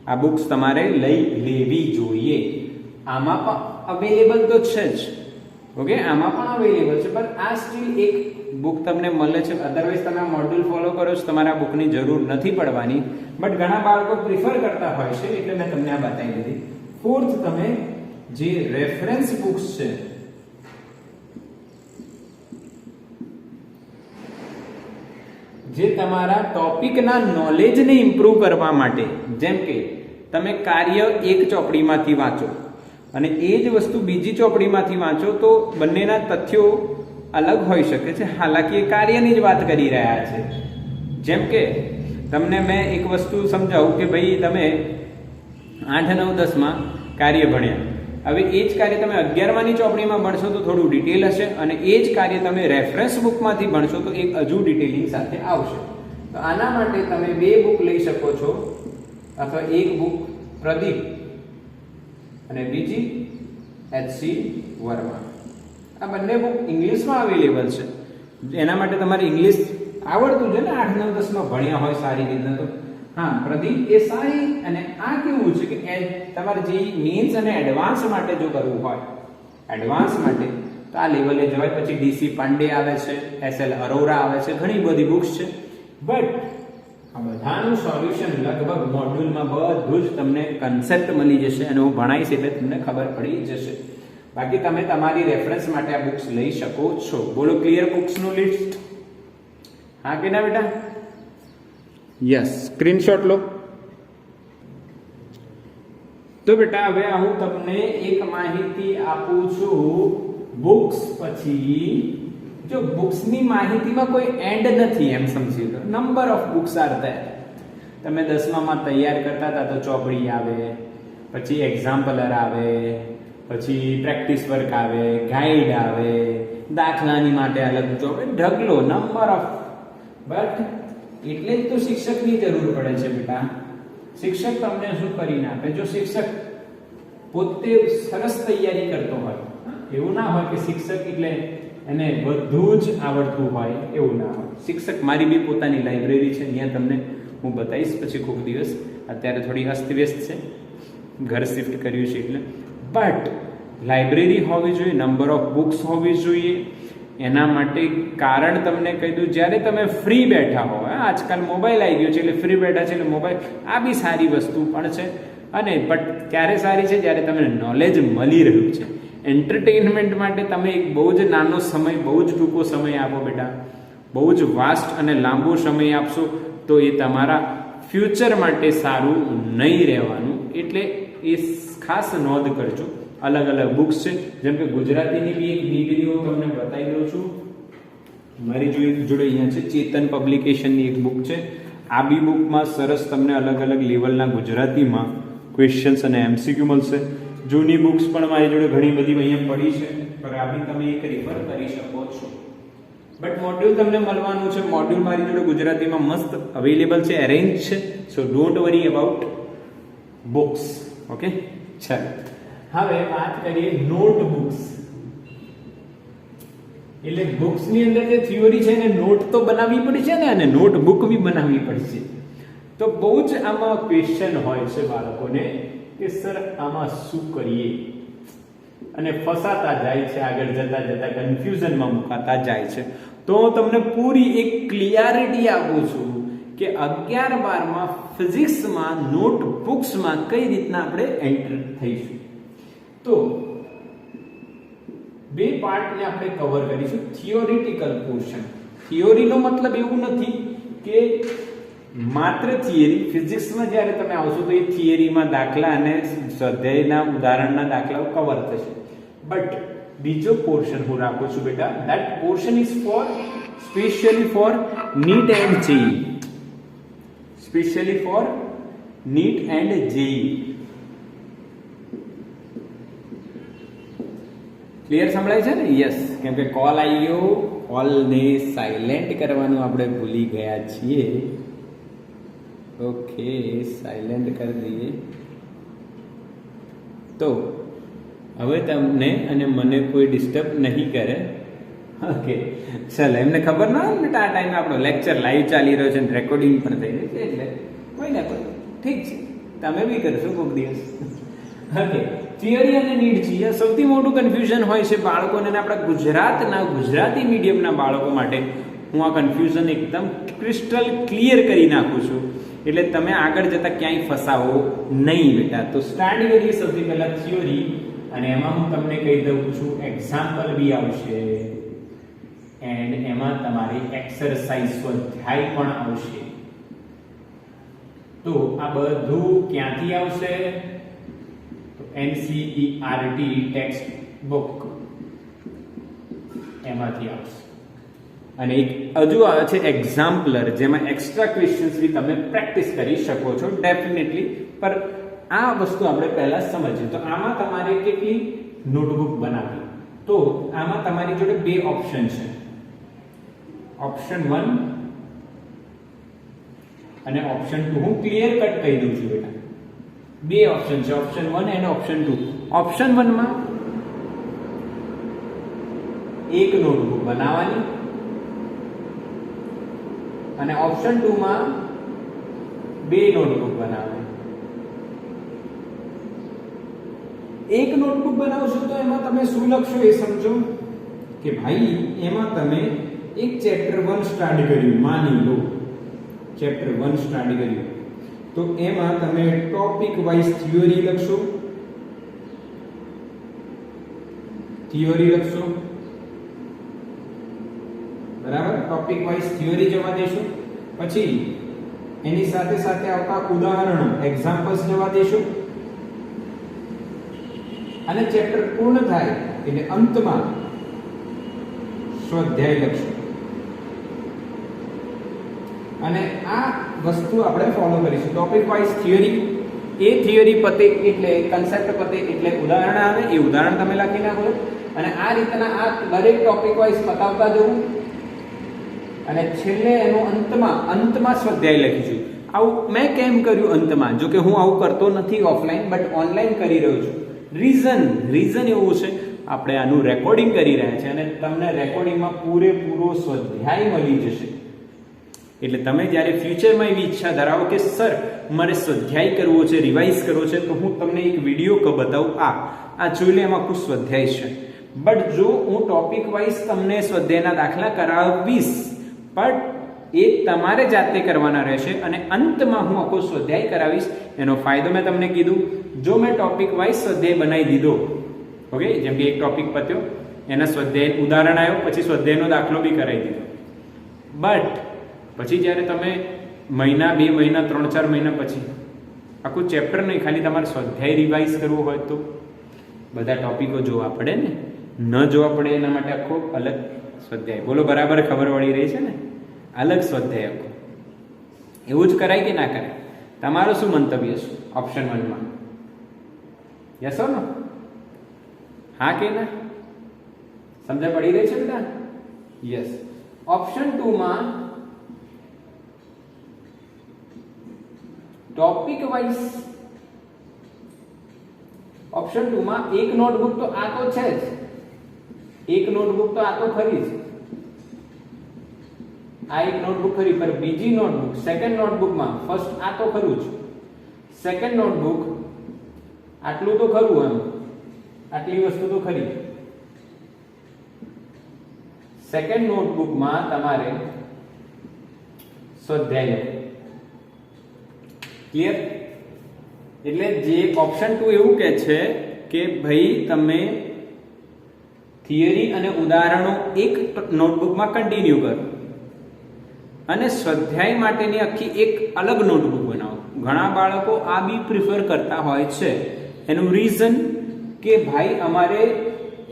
આ બુક્સ તમારે લઈ લેવી જોઈએ. આમાં પણ અવેલેબલ તો છે જ, ઓકે? આમાં પણ અવેલેબલ છે, પણ આ સ્ટીલ એક બુક તમને મળે છે. અધરવાઇઝ તમે આ મોડ્યુલ ફોલો કરો છો, તમારે આ બુકની જરૂર નથી પડવાની, બટ ઘણા બાળકો પ્રિફર કરતા હોય છે એટલે મેં તમને આ બતાવી દીધી. ફોર્થ, તમે જે રેફરન્સ બુક્સ છે, જે તમારા ટોપિકના નોલેજને ઇમ્પ્રૂવ કરવા માટે, જેમ કે તમે કાર્ય એક ચોપડીમાંથી વાંચો અને એ જ વસ્તુ બીજી ચોપડીમાંથી વાંચો તો બંનેના તથ્યો અલગ હોઈ શકે છે. હાલાકી એ કાર્યની જ વાત કરી રહ્યા છે. જેમ કે તમને મેં એક વસ્તુ સમજાવું કે ભાઈ તમે 8, 9, 10માં કાર્ય ભણ્યા, હવે એ જ કાર્ય તમે 11માની ચોપડીમાં ભણશો તો થોડું ડિટેલ હશે, અને એ જ કાર્ય તમે રેફરન્સ બુકમાંથી ભણશો તો એક હજુ ડિટેલિંગ સાથે આવશે. તો આના માટે તમે 2 બુક લઈ શકો છો, અથવા એક બુક પ્રદીપ અને બીજી HC વર્મા. આ બંને બુક ઇંગ્લિશમાં અવેલેબલ છે. એના માટે તમારે ઇંગ્લિશ આવડતું છે ને, 8, 9, 10માં ભણ્યા હોય સારી રીતના તો હા, પ્રદીપ એ સારી. અને આ કેવું છે કે તમારે જે મેન્સ અને એડવાન્સ માટે જો કરવું હોય, એડવાન્સ માટે તો આ લેવલે જવાય. પછી DC પાંડે આવે છે, SL અરોરા આવે છે, ઘણી બધી બુક્સ છે. બટ આ બધાનું સોલ્યુશન લગભગ મોડ્યુલમાં બધું જ તમને કન્સેપ્ટ મળી જશે અને હું ભણાવીશ એટલે તમને ખબર પડી જશે. બાકી તમે તમારી રેફરન્સ માટે આ બુક્સ લઈ શકો છો. બોલો, ક્લિયર બુક્સનું લિસ્ટ? હા કે ના બેટા? યસ, સ્ક્રીનશોટ લો. તો બેટા હવે હું તમને એક માહિતી આપું છું બુક્સ પછી. જો બુક્સની માહિતીમાં કોઈ એન્ડ નથી એમ સમજી લો. Number of books are there. તમે 10માં તૈયાર કરતા હતા તો ચોપડી આવે, પછી એક્ઝામ્પલર આવે, પછી પ્રેક્ટિસ વર્ક આવે, ગાઈડ આવે, દાખલાની માટે અલગ ચોપડી, ઢગલો નંબર ઓફ. બટ એટલે જ તો શિક્ષકની જરૂર પડે છે બેટા. શિક્ષક તમને શું કરીને આપે? જો શિક્ષક પોતે સરસ તૈયારી કરતો હોય, એવું ના હોય કે શિક્ષક એટલે એને બધું જ આવડતું હોય, એવું ના હોય. શિક્ષક, મારી બી પોતાની લાઇબ્રેરી છે, ત્યાં તમને હું બતાવીશ પછી કોઈક દિવસ. અત્યારે થોડી અસ્તવ્યસ્ત છે, ઘર શિફ્ટ કર્યું છે એટલે. બટ લાઇબ્રેરી હોવી જોઈએ, નંબર ઓફ બુક્સ હોવી જોઈએ. એના માટે કારણ તમને કહી દઉં, જ્યારે તમે ફ્રી બેઠા હો, આજકાલ મોબાઈલ આવી ગયો છે એટલે ફ્રી બેઠા છે એટલે મોબાઈલ, આ બી સારી વસ્તુ પણ છે. અને બટ ક્યારે સારી છે? જ્યારે તમને નોલેજ મળી રહ્યું છે. એન્ટરટેનમેન્ટ માટે તમે એક બહુ જ નાનો સમય, બહુ જ ટૂંકો સમય આપો બેટા, બહુ જ વાસ્ટ અને લાંબો સમય આપશો તો એ તમારા ફ્યુચર માટે સારું નહીં રહેવાનું. એટલે એ ખાસ નોંધ કરજો. અલગ અલગ બુક્સ છે, જેમ કે ગુજરાતીની બી એક ડિગ્રીઓ તમને બતાવી દઉં છું. મારી જોડે અહીંયા છે ચેતન પબ્લિકેશનની એક બુક છે. આ બી બુકમાં સરસ તમને અલગ અલગ લેવલના ગુજરાતીમાં ક્વેશ્ચન્સ અને એમસીક્યુ મળશે. જૂની બુક્સ પણ મારી જોડે ઘણી બધી અહીંયા પડી છે, પણ આ બી તમે એક રિફર કરી શકો છો. બટ મોડ્યુલ તમને મળવાનું છે. મોડ્યુલ મારી જોડે ગુજરાતીમાં મસ્ત અવેલેબલ છે, અરેન્જ છે. સો don't worry about books. Okay, ચાલો હવે વાત કરીએ નોટબુક્સ. એટલે બુક્સ ની અંદર જે થિયોરી છે ને નોટ તો બનાવવી પડી છે ને, અને નોટબુક બી બનાવવી પડશે. તો બહુ જ આમાં ક્વેશ્ચન હોય છે બાળકોને કે સર આમાં શું કરીએ, અને ફસાતા જાય છે, આગળ જતા જતા કન્ફ્યુઝનમાં મુકાતા જાય છે. તો હું તમને પૂરી એક ક્લિયરિટી આપું છું કે 11-12માં ફિઝિક્સમાં નોટબુક્સમાં કઈ રીતના આપણે એન્ટર થઈશું. તો બે પાર્ટને આપણે કવર કરીશું. Theoretical portion. થિયોરીનો મતલબ એવું નથી કે માત્ર થિયરી. ફિઝિક્સમાં જ્યારે તમે આવશો તો એ થિયરીમાં દાખલા અને સ્વાધ્યાયના ઉદાહરણના દાખલાઓ કવર થશે. બટ બીજો પોર્શન હું રાખું છું બેટા, that portion is for specially for NEET and JEE. Specially for NEET and JEE. Clear સંભળાય છે ને? યસ, કેમ કે કોલ આવી ગયો. કોલને સાયલેન્ટ કરવાનું આપણે ભૂલી ગયા છીએ. ઓકે, સાયલેન્ટ કરી દઈએ. તો હવે તમને અને મને કોઈ ડિસ્ટર્બ નહીં કરે. ઓકે, ચાલો. એમને ખબર ના હોય બેટા આ ટાઈમે આપણો લેક્ચર લાઈવ ચાલી રહ્યો છે અને રેકોર્ડિંગ પણ થઈ રહ્યું છે, એટલે કોઈ ના કોઈ ઠીક છે, તમે બી કરશો કોઈક દિવસ. ઓકે, થિયરી અને નીડ છે. સૌથી મોટું કન્ફ્યુઝન હોય છે બાળકોને, આપણા ગુજરાતી મીડિયમના બાળકો માટે હું આ કન્ફ્યુઝન એકદમ ક્રિસ્ટલ ક્લિયર કરી નાખું છું, એટલે તમે આગળ જતા ક્યાંય ફસાવો નહીં બેટા. તો સ્ટાર્ટ કરીએ સૌથી પહેલા થિયોરી, અને એમાં હું તમને કહી દઉં છું એક્ઝામ્પલ બી આવશે, એન્ડ એમાં તમારી એક્સરસાઇઝ સ્વાધ્યાય પણ આવશે. તો આ બધું ક્યાંથી આવશે? NCERT ટેક્સ્ટ બુક એમાંથી આવશે. અને એક હજુ આવે છે એક્ઝામ્પલર, જેમાં એક્સ્ટ્રા ક્વેશ્ચન્સ બી તમે પ્રેક્ટિસ કરી શકો છો ડેફિનેટલી. પર આ વસ્તુ આપણે પહેલા સમજીએ. તો આમાં તમારે કેટલી નોટબુક બનાવવી? તો આમાં તમારી જોડે બે ઓપ્શન છે, ઓપ્શન 1 અને ઓપ્શન 2. હું ક્લિયર કટ કહી દઉં છું બેટા, બે ઓપ્શન છે, ઓપ્શન 1 અને ઓપ્શન 2. ઓપ્શન 1 માં એક નોટબુક બનાવવાની, અને ઓપ્શન 2 માં બે નોટબુક બનાવવાની. એક નોટબુક બનાવશો તો એમાં તમે શું લખશો એ સમજો કે ભાઈ એમાં તમે એક ચેપ્ટર 1 સ્ટાર્ટ કર્યું, માની લો ચેપ્ટર 1 સ્ટાર્ટ કર્યું, તો એમાં તમે ટોપિક વાઇઝ થિયરી લખશો, બરાબર? ટોપિક વાઇઝ થિયરી જવા દેશો. પછી એની સાથે સાથે આવતા ઉદાહરણો, એક્ઝામ્પલ્સ જવા દેશો, અને ચેપ્ટર પૂર્ણ થાય એટલે અંતમાં સ્વાધ્યાય લખશો. અને આ વસ્તુ આપણે ફોલો કરીશું. ટોપિક વાઇઝ થિયરી, એ થિયરી પતે એટલે કન્સેપ્ટ પતે એટલે ઉદાહરણ આવે, એ ઉદાહરણ તમે લખી નાખો. અને આ રીતના આ દરેક ટોપિક વાઇઝ પતાવતા જવું, અને છેલ્લે એનો અંતમાં સ્વાધ્યાય લખીશું. આવું મેં કેમ કર્યું અંતમાં? જો કે હું આવું કરતો નથી ઓફલાઈન, બટ ઓનલાઈન કરી રહ્યો છું. રીઝન એવું છે, આપણે આનું રેકોર્ડિંગ કરી રહ્યા છે અને તમને રેકોર્ડિંગમાં પૂરેપૂરો સ્વાધ્યાય મળી જશે. એટલે તમે જ્યારે ફ્યુચરમાં એવી ઈચ્છા ધરાવો કે સર મારે સ્વાધ્યાય કરવો છે, રિવાઇઝ કરવો છે, તો હું તમને એક વિડીયો બતાવું, આ જોઈ લે, એમાં ખૂબ સ્વાધ્યાય છે. બટ જો હું ટોપિક વાઇઝ તમને સ્વાધ્યાયના દાખલા કરાવીશ, બટ એ તમારે જાતે કરવાના રહેશે, અને અંતમાં હું આખો સ્વાધ્યાય કરાવીશ. એનો ફાયદો મેં તમને કીધું, જો મેં ટોપિક વાઇઝ સ્વાધ્યાય બનાવી દીધો ઓકે, જેમ કે એક ટોપિક પત્યો, એના સ્વાધ્યાય ઉદાહરણ આવ્યો, પછી સ્વાધ્યાયનો દાખલો બી કરાવી દીધો. બટ પછી જ્યારે તમે મહિના 2 મહિના 3-4 મહિના પછી આખું ચેપ્ટર નહીં, ખાલી તમારે સ્વાધ્યાય રિવાઇઝ કરવો હોય તો બધા ટોપિકો જોવા પડે ને. ન જોવા પડે એના માટે આખો અલગ સ્વાધ્યાય. બોલો બરાબર ખબર પડી રહી છે ને? અલગ સ્વાધ્યાય આખો. એવું જ કરાય કે ના કરાય? તમારું શું મંતવ્ય છે ઓપ્શન 1 માં? યસ ઓર નો? હા કે ના? સમજ પડી રહી છે બેટા? યસ. ઓપ્શન 2 માં ટોપિક વાઇઝ, ઓપ્શન 2 માં એક નોટબુક તો આ તો છે જ, એક નોટબુક તો આ તો ખરી જ, આ એક નોટબુક ખરી, પર બીજી નોટબુક સેકન્ડ નોટબુકમાં ફર્સ્ટ આ તો ખરું જ, સેકન્ડ નોટબુક આટલું તો ખરું, એમ આટલી વસ્તુ તો ખરી. સેકન્ડ નોટબુકમાં તમારે સ્વાધ્યાય. ક્લિયર? એટલે જે ઓપ્શન 2 એવું કહે છે કે ભાઈ તમે થિયરી અને ઉદાહરણો એક નોટબુકમાં કન્ટિન્યુ કરો અને સ્વાધ્યાય માટેની આખી એક અલગ નોટબુક બનાવો. ઘણા બાળકો આ બી પ્રિફર કરતા હોય છે. એનું રીઝન કે ભાઈ અમારે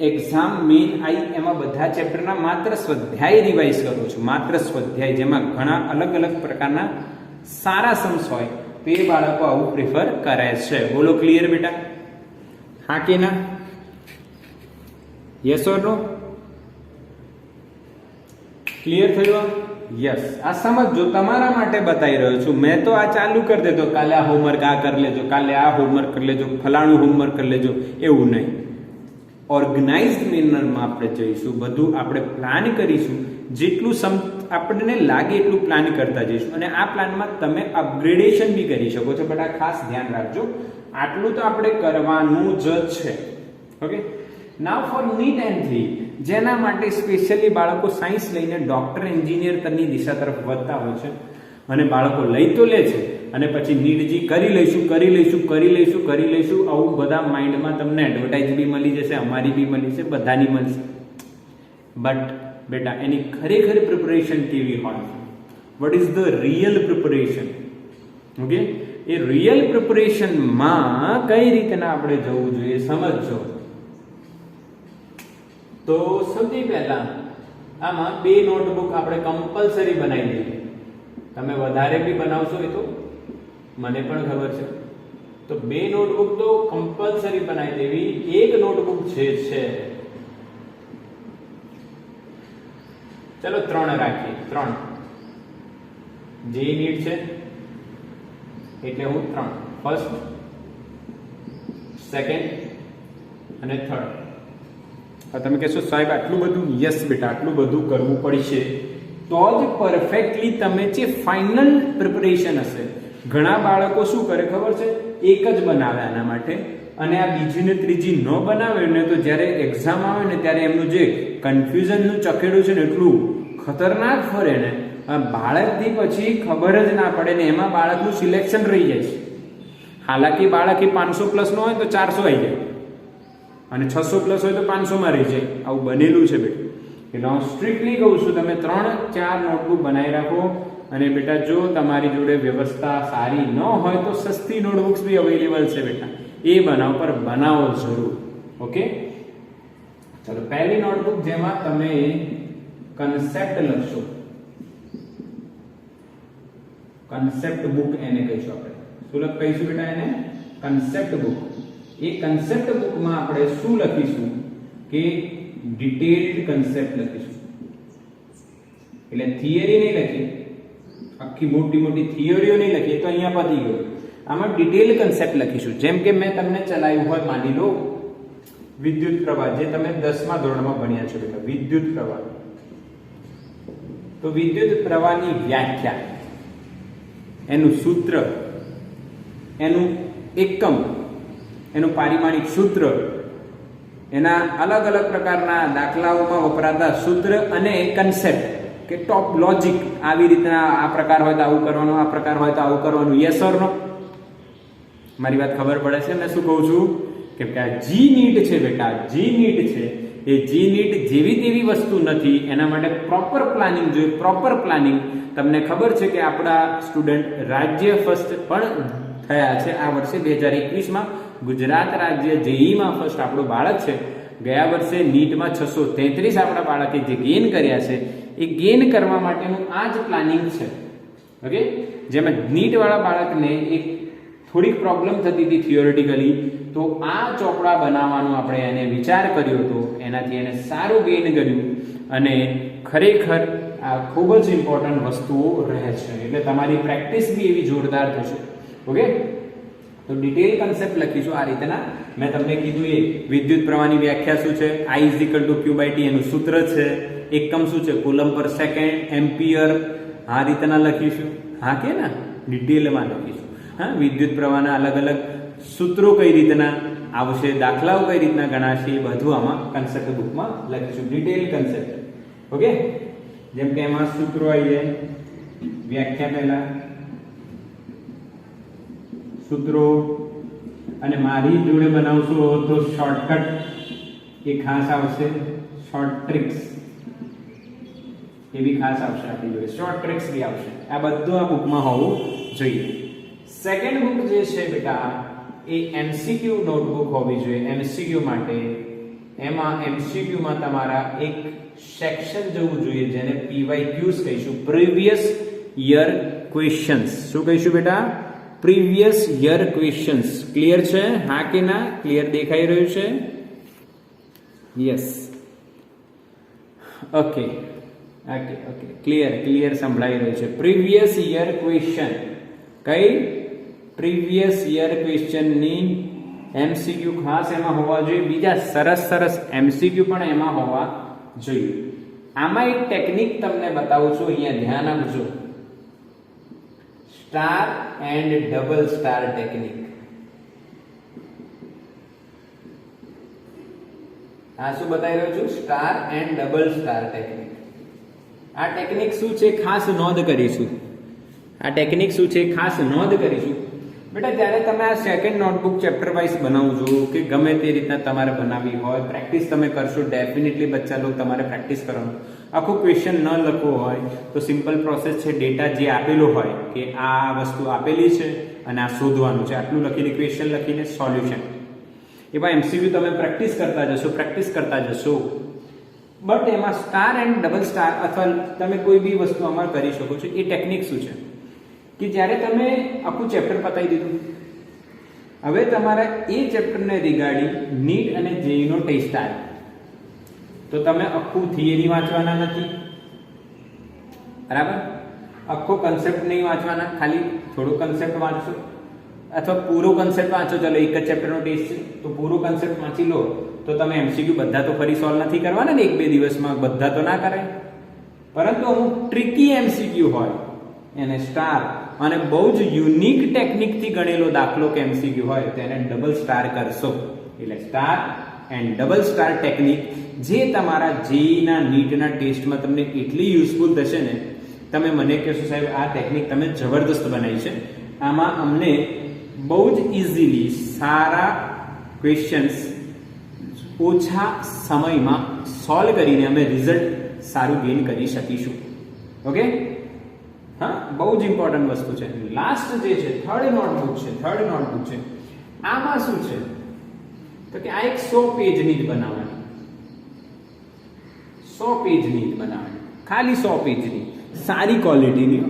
એક્ઝામ મેઇન આવી એમાં બધા ચેપ્ટરના માત્ર સ્વાધ્યાય રિવાઇઝ કરું છું, માત્ર સ્વાધ્યાય, જેમાં ઘણા અલગ અલગ પ્રકારના સારા સમ્સ હોય, તો એ બાળકો આવું પ્રિફર કરે છે. બોલો ક્લિયર બેટા? હા કે ના? Yes or no? ક્લિયર થયું? યસ. આ સમજો, તમારા માટે બતાવી રહ્યો છું. મેં તો આ ચાલુ કરી દેતો, કાલે આ હોમવર્ક આ કરી લેજો, કાલે આ હોમવર્ક કરી લેજો, ફલાણું હોમવર્ક કરી લેજો, એવું નહીં. ઓર્ગેનાઇઝડ મેનરમાં આપણે જઈશું, બધું આપણે પ્લાન કરીશું, જેટલું આપણને લાગે એટલું પ્લાન કરતા જઈશું. અને આ પ્લાનમાં તમે અપગ્રેડેશન બી કરી શકો છો, બટ આ ખાસ ધ્યાન રાખજો, આટલું તો આપણે કરવાનું જ છે. Okay. Now for NEET entry, જેના માટે સ્પેશિયલી બાળકો સાયન્સ લઈને ડોક્ટર, એન્જિનિયર તરની દિશા તરફ વધતા હોય છે, અને બાળકો લઈ તો લે છે, અને પછી નીટજી કરી લઈશું આવું બધા માઇન્ડમાં તમને એડવર્ટાઇઝ બી મળી જશે, અમારી બી મળી છે, બધાની મળશે. બટ બેટા એની ખરેખર પ્રિપરેશન કેવી હોય? What is the real preparation? Okay, a real પ્રિપરેશનમાં કઈ રીતના આપણે જવું જોઈએ સમજો. તો સૌથી પહેલા આમાં 2 નોટબુક આપણે કમ્પલસરી બનાવી દઈએ. તમે વધારે બી બનાવશો એ તો મને પણ ખબર છે, તો 2 નોટબુક તો કમ્પલસરી બનાવી દેવી. એક નોટબુક છે ચલો 3 રાખીએ. 3 જે નીડ છે એટલે હું 3, ફર્સ્ટ, સેકન્ડ અને થર્ડ. તમે કહેશો સાહેબ આટલું બધું? યસ બેટા, આટલું બધું કરવું પડશે તો જ પરફેક્ટલી તમે જે ફાઇનલ પ્રિપરેશન હશે. ઘણા બાળકો શું કરે ખબર છે? એક જ બનાવે આના માટે, અને આ બીજી ને ત્રીજી ન બનાવે ને તો જ્યારે એક્ઝામ આવે ને ત્યારે એમનું જે કન્ફ્યુઝનનું ચકેડું છે ને એટલું ખતરનાક ફરે ને, બાળકથી પછી ખબર જ ના પડે ને એમાં બાળકનું સિલેક્શન રહી જાય છે. હાલાકી બાળક 500 પ્લસ નો હોય તો 400 આવી જાય, અને 600 પ્લસ હોય તો 500 માં રહી જાય. આવું બનેલું છે બેટા. એટલે હું સ્ટ્રિક્ટલી કહું છું તમે 3-4 નોટબુક બનાવી રાખો. અને બેટા જો તમારી જોડે વ્યવસ્થા સારી ન હોય તો સસ્તી નોટબુક્સ બી અવેલેબલ છે બેટા, એ બનાવો, પર બનાવો જરૂર. ઓકે, ચલો પહેલી નોટબુક જેમાં તમે કન્સેપ્ટ લખશો, કન્સેપ્ટ બુક એને કહીશું આપણે. શું કહીશું બેટા એને? Concept book. એ કન્સેપ્ટ બુકમાં આપણે શું લખીશું કે ડિટેલ્ડ કન્સેપ્ટ લખીશું. એટલે થિયરી નહીં લખી, આખી મોટી મોટી થિયરીઓ નહીં લખી, તો અહીંયા પતી ગયું. આમાં ડિટેલ કન્સેપ્ટ લખીશું. જેમ કે મેં તમને ચલાવ્યું હોય, માની લો વિદ્યુત પ્રવાહ, જે તમે 10મા ધોરણમાં ભણ્યા છો બેટા, વિદ્યુત પ્રવાહ. તો વિદ્યુત પ્રવાહની વ્યાખ્યા, એનું સૂત્ર, એનું એકમ, એનું પારિમાણિક સૂત્ર, એના અલગ અલગ પ્રકારના દાખલાઓમાં વપરાતા સૂત્ર અને કન્સેપ્ટ કે ટોપ લોજિક, આવી રીતના આ પ્રકાર હોય તો આવું કરવાનું, આ પ્રકાર હોય તો આવું કરવાનું. યસ ઓર નો? મારી વાત ખબર પડે છે મેં શું કહું છું? કેમ કે આ જી નીટ છે બેટા, જી નીટ છે એ જી નીટ જેવી તેવી વસ્તુ નથી, એના માટે પ્રોપર પ્લાનિંગ જોઈએ, પ્રોપર પ્લાનિંગ. તમને ખબર છે કે આપણા સ્ટુડન્ટ રાજ્ય ફર્સ્ટ પણ થયા છે આ વર્ષે 2021માં. ગુજરાત રાજ્ય જેઈમાં ફર્સ્ટ આપણું બાળક છે. ગયા વર્ષે નીટમાં 633 આપણા બાળકે જે ગેઇન કર્યા છે એ ગેઇન કરવા માટેનું આ જ પ્લાનિંગ છે. ઓકે, જેમાં નીટ વાળા બાળકને એક થોડીક પ્રોબ્લેમ થતી હતી થિયોરિટિકલી, તો આ ચોપડા બનાવવાનો આપણે એને વિચાર કર્યો હતો, એનાથી એને સારું ગેઇન કર્યું અને ખરેખર આ ખૂબ જ ઇમ્પોર્ટન્ટ વસ્તુઓ રહે છે. એટલે તમારી પ્રેક્ટિસ બી એવી જોરદાર થશે. ઓકે, તો ડિટેલ કન્સેપ્ટ લખીશું આ રીતના. મેં તમને કીધું એ વિદ્યુત પ્રવાહની વ્યાખ્યા શું છે, I = Q/T એનું સૂત્ર છે, એકમ શું છે કુલમ પર સેકન્ડ, એમ્પિયર, આ રીતના લખીશું. હા કે ના, ડિટેલમાં લખીશું. હા, વિદ્યુત પ્રવાહના અલગ અલગ સૂત્રો કઈ રીતના આવશે, દાખલાઓ કઈ રીતના ગણાશે, એ બધું આમાં કન્સેપ્ટ બુકમાં લખીશું, ડિટેલ કન્સેપ્ટ. ઓકે, જેમ કે એમાં સૂત્રો આવી જાય, વ્યાખ્યા પહેલા સૂત્રો, અને મારી જોડે બનાવશો તો શોર્ટકટ એ ખાસ આવશે, શોર્ટ ટ્રિક્સ એ બી ખાસ આવશે આપણી જોડે, શોર્ટ ટ્રિક્સ બી આવશે. આ બધું આ બુકમાં હોવું જોઈએ. સેકન્ડ બુક જે છે બેટા એ એમસીક્યુ નોટબુક હોવી જોઈએ. એમસીક્યુ માટે એમાં એમસીક્યુમાં તમારા એક સેક્શન જવું જોઈએ જેને PYQs કહીશું, પ્રીવિયસ યર ક્વેશ્ચન્સ. શું કહીશું બેટા? Previous year questions. ક્લિયર છે? હા કે ના? ક્લિયર દેખાઈ રહ્યું છે? Yes, okay okay okay, clear સંભળાઈ રહ્યું છે. પ્રીવિયસ યર ક્વેશ્ચન, કઈ? પ્રીવિયસ યર ક્વેશ્ચન ની એમસીક્યુ ખાસ એમાં હોવા જોઈએ. બીજા સરસ એમસીક્યુ પણ એમાં હોવા જોઈએ. આમાં એક ટેકનિક તમને બતાવું છું, અહીંયા ધ્યાન આપજો. Star and double star technique. આ શું બતાવી રહ્યો છું? Star and double star technique. આ ટેકનિક શું છે ખાસ નોંધ કરીશું. આ ટેકનિક શું છે ખાસ નોંધ કરીશું. બેટા જ્યારે તમે આ સેકન્ડ નોટબુક ચેપ્ટર વાઇઝ બનાવજો કે ગમે તે રીતના તમારે બનાવવી હોય, પ્રેક્ટિસ તમે કરશો, ડેફિનેટલી બચ્ચા લોકો તમારે પ્રેક્ટિસ કરવાનું. આખું ક્વેશ્ચન ન લખવો હોય તો સિમ્પલ પ્રોસેસ છે, ડેટા જે આપેલો હોય કે આ વસ્તુ આપેલી છે અને આ શોધવાનું છે, આટલું લખીને ક્વેશ્ચન લખીને સોલ્યુશન. એવા એમસીક્યુ તમે પ્રેક્ટિસ કરતા જશો. બટ એમાં સ્ટાર એન્ડ ડબલ સ્ટાર અથવા તમે કોઈ બી વસ્તુ આમાં કરી શકો છો. એ ટેકનિક શું છે કે જ્યારે તમે આખું ચેપ્ટર પતાવી દીધું, હવે તમારા એ ચેપ્ટરને રિગાર્ડિંગ નીટ અને જેઈનો ટેસ્ટ આવે, તો તમે આખું થિયરી વાંચવાના નથી, બરાબર? આખો કન્સેપ્ટ નહીં વાંચવાના, ખાલી થોડો કન્સેપ્ટ વાંચશો અથવા પૂરો કન્સેપ્ટ વાંચો. ચલો એક જ ચેપ્ટરનો ટેસ્ટ છે તો પૂરો કન્સેપ્ટ વાંચી લો, તો તમે એમસીક્યુ બધા તો ફરી સોલ્વ નથી કરવાના ને 1-2 દિવસમાં, બધા તો ના કરાય. પરંતુ અમુક ટ્રિકી એમસીક્યુ હોય એને સ્ટાર અને બહુ જ યુનિક ટેકનિકથી ગણેલો દાખલો કે એમસીક્યુ હોય તેને ડબલ સ્ટાર કરશો. એટલે star and double star technique જે તમારા જેઈના નીટના ટેસ્ટમાં તમને એટલી યુઝફુલ થશે ને, તમે મને કહેશો સાહેબ આ ટેકનિક તમે જબરદસ્ત બનાવી છે. આમાં અમને બહુ જ ઇઝીલી સારા ક્વેશ્ચન્સ ઓછા સમયમાં સોલ્વ કરીને અમે રિઝલ્ટ સારું ગેઇન કરી શકીશું. ઓકે, હા, બહુ જ ઇમ્પોર્ટન્ટ વસ્તુ છે. લાસ્ટ જે છે થર્ડ નોટબુક છે. આમાં શું છે તો કે આ એક 100 પેજની જ બનાવવાની, 100 પેજની જ બનાવવાની, ખાલી 100 પેજની, સારી ક્વોલિટીની.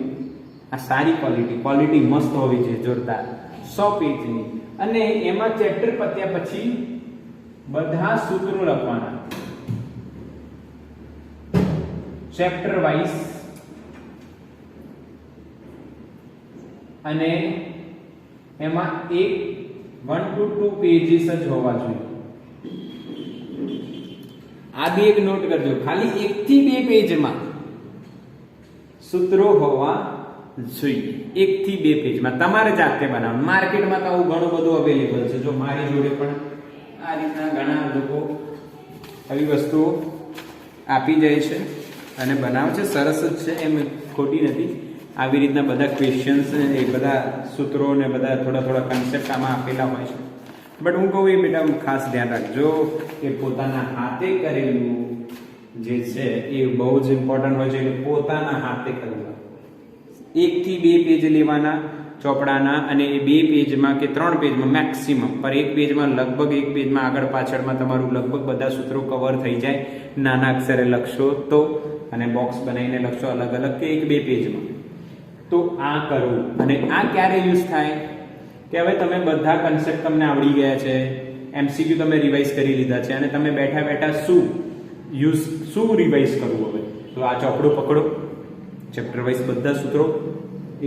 આ સારી ક્વોલિટી મસ્ત હોવી જોઈએ, જોરદાર. 100 પેજની, અને એમાં ચેપ્ટર પત્યા પછી બધા સૂત્રો લખવાના ચેપ્ટર વાઇઝ, અને એમાં 1 to 2 પેજીસ જ હોવા જોઈએ. આ બી એક નોટ કરજો, ખાલી 1 થી 2 પેજમાં સૂત્રો હોવા જોઈએ. 1 થી 2 પેજમાં તમારે જાતે બનાવવાનું. માર્કેટમાં તો આવું ઘણું બધું અવેલેબલ છે. જો મારી જોડે પણ આ રીતના ઘણા લોકો આવી વસ્તુઓ આપી જાય છે અને બનાવે છે, સરસ જ છે, એમ ખોટી નથી. આવી રીતના બધા ક્વેશ્ચન્સ, એ બધા સૂત્રો ને બધા થોડા કન્સેપ્ટ આમાં આપેલા હોય છે. બટ હું કહું એ બેટા ખાસ ધ્યાન રાખજો કે પોતાના હાથે કરેલું જે છે એ બહુ જ ઇમ્પોર્ટન્ટ હોય છે. એટલે પોતાના હાથે કરવું. 1 થી 2 પેજ લેવાના ચોપડાના અને એ 2 પેજમાં કે 3 પેજમાં મેક્સિમમ પર 1 પેજમાં લગભગ 1 પેજમાં આગળ પાછળમાં તમારું લગભગ બધા સૂત્રો કવર થઈ જાય. નાના અક્ષરે લખશો તો અને બોક્સ બનાવીને લખશો અલગ અલગ કે 1-2 પેજમાં. તો આ કરવું. અને આ ક્યારે યુઝ થાય કે હવે તમે બધા કન્સેપ્ટ તમને આવડી ગયા છે, એમસીક્યુ તમે રિવાઇઝ કરી લીધા છે અને તમે બેઠા બેઠા શું રિવાઇઝ કરવું હવે? તો આ ચોપડું પકડો, ચેપ્ટર વાઇઝ બધા સૂત્રો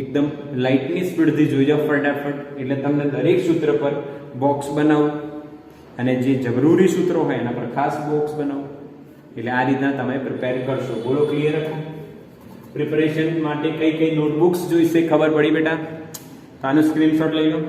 એકદમ લાઇટની સ્પીડથી જોઈ જાઓ ફટાફટ. એટલે તમને દરેક સૂત્ર પર બોક્સ બનાવો અને જે જરૂરી સૂત્રો હોય એના પર ખાસ બોક્સ બનાવો. એટલે આ રીતના તમે પ્રિપેર કરશો. બોલો ક્લિયર હતો? પ્રિપરેશન માટે કઈ કઈ નોટબુક્સ જોઈશે ખબર પડી બેટા? તો આનો સ્ક્રીનશોટ લઈ લો.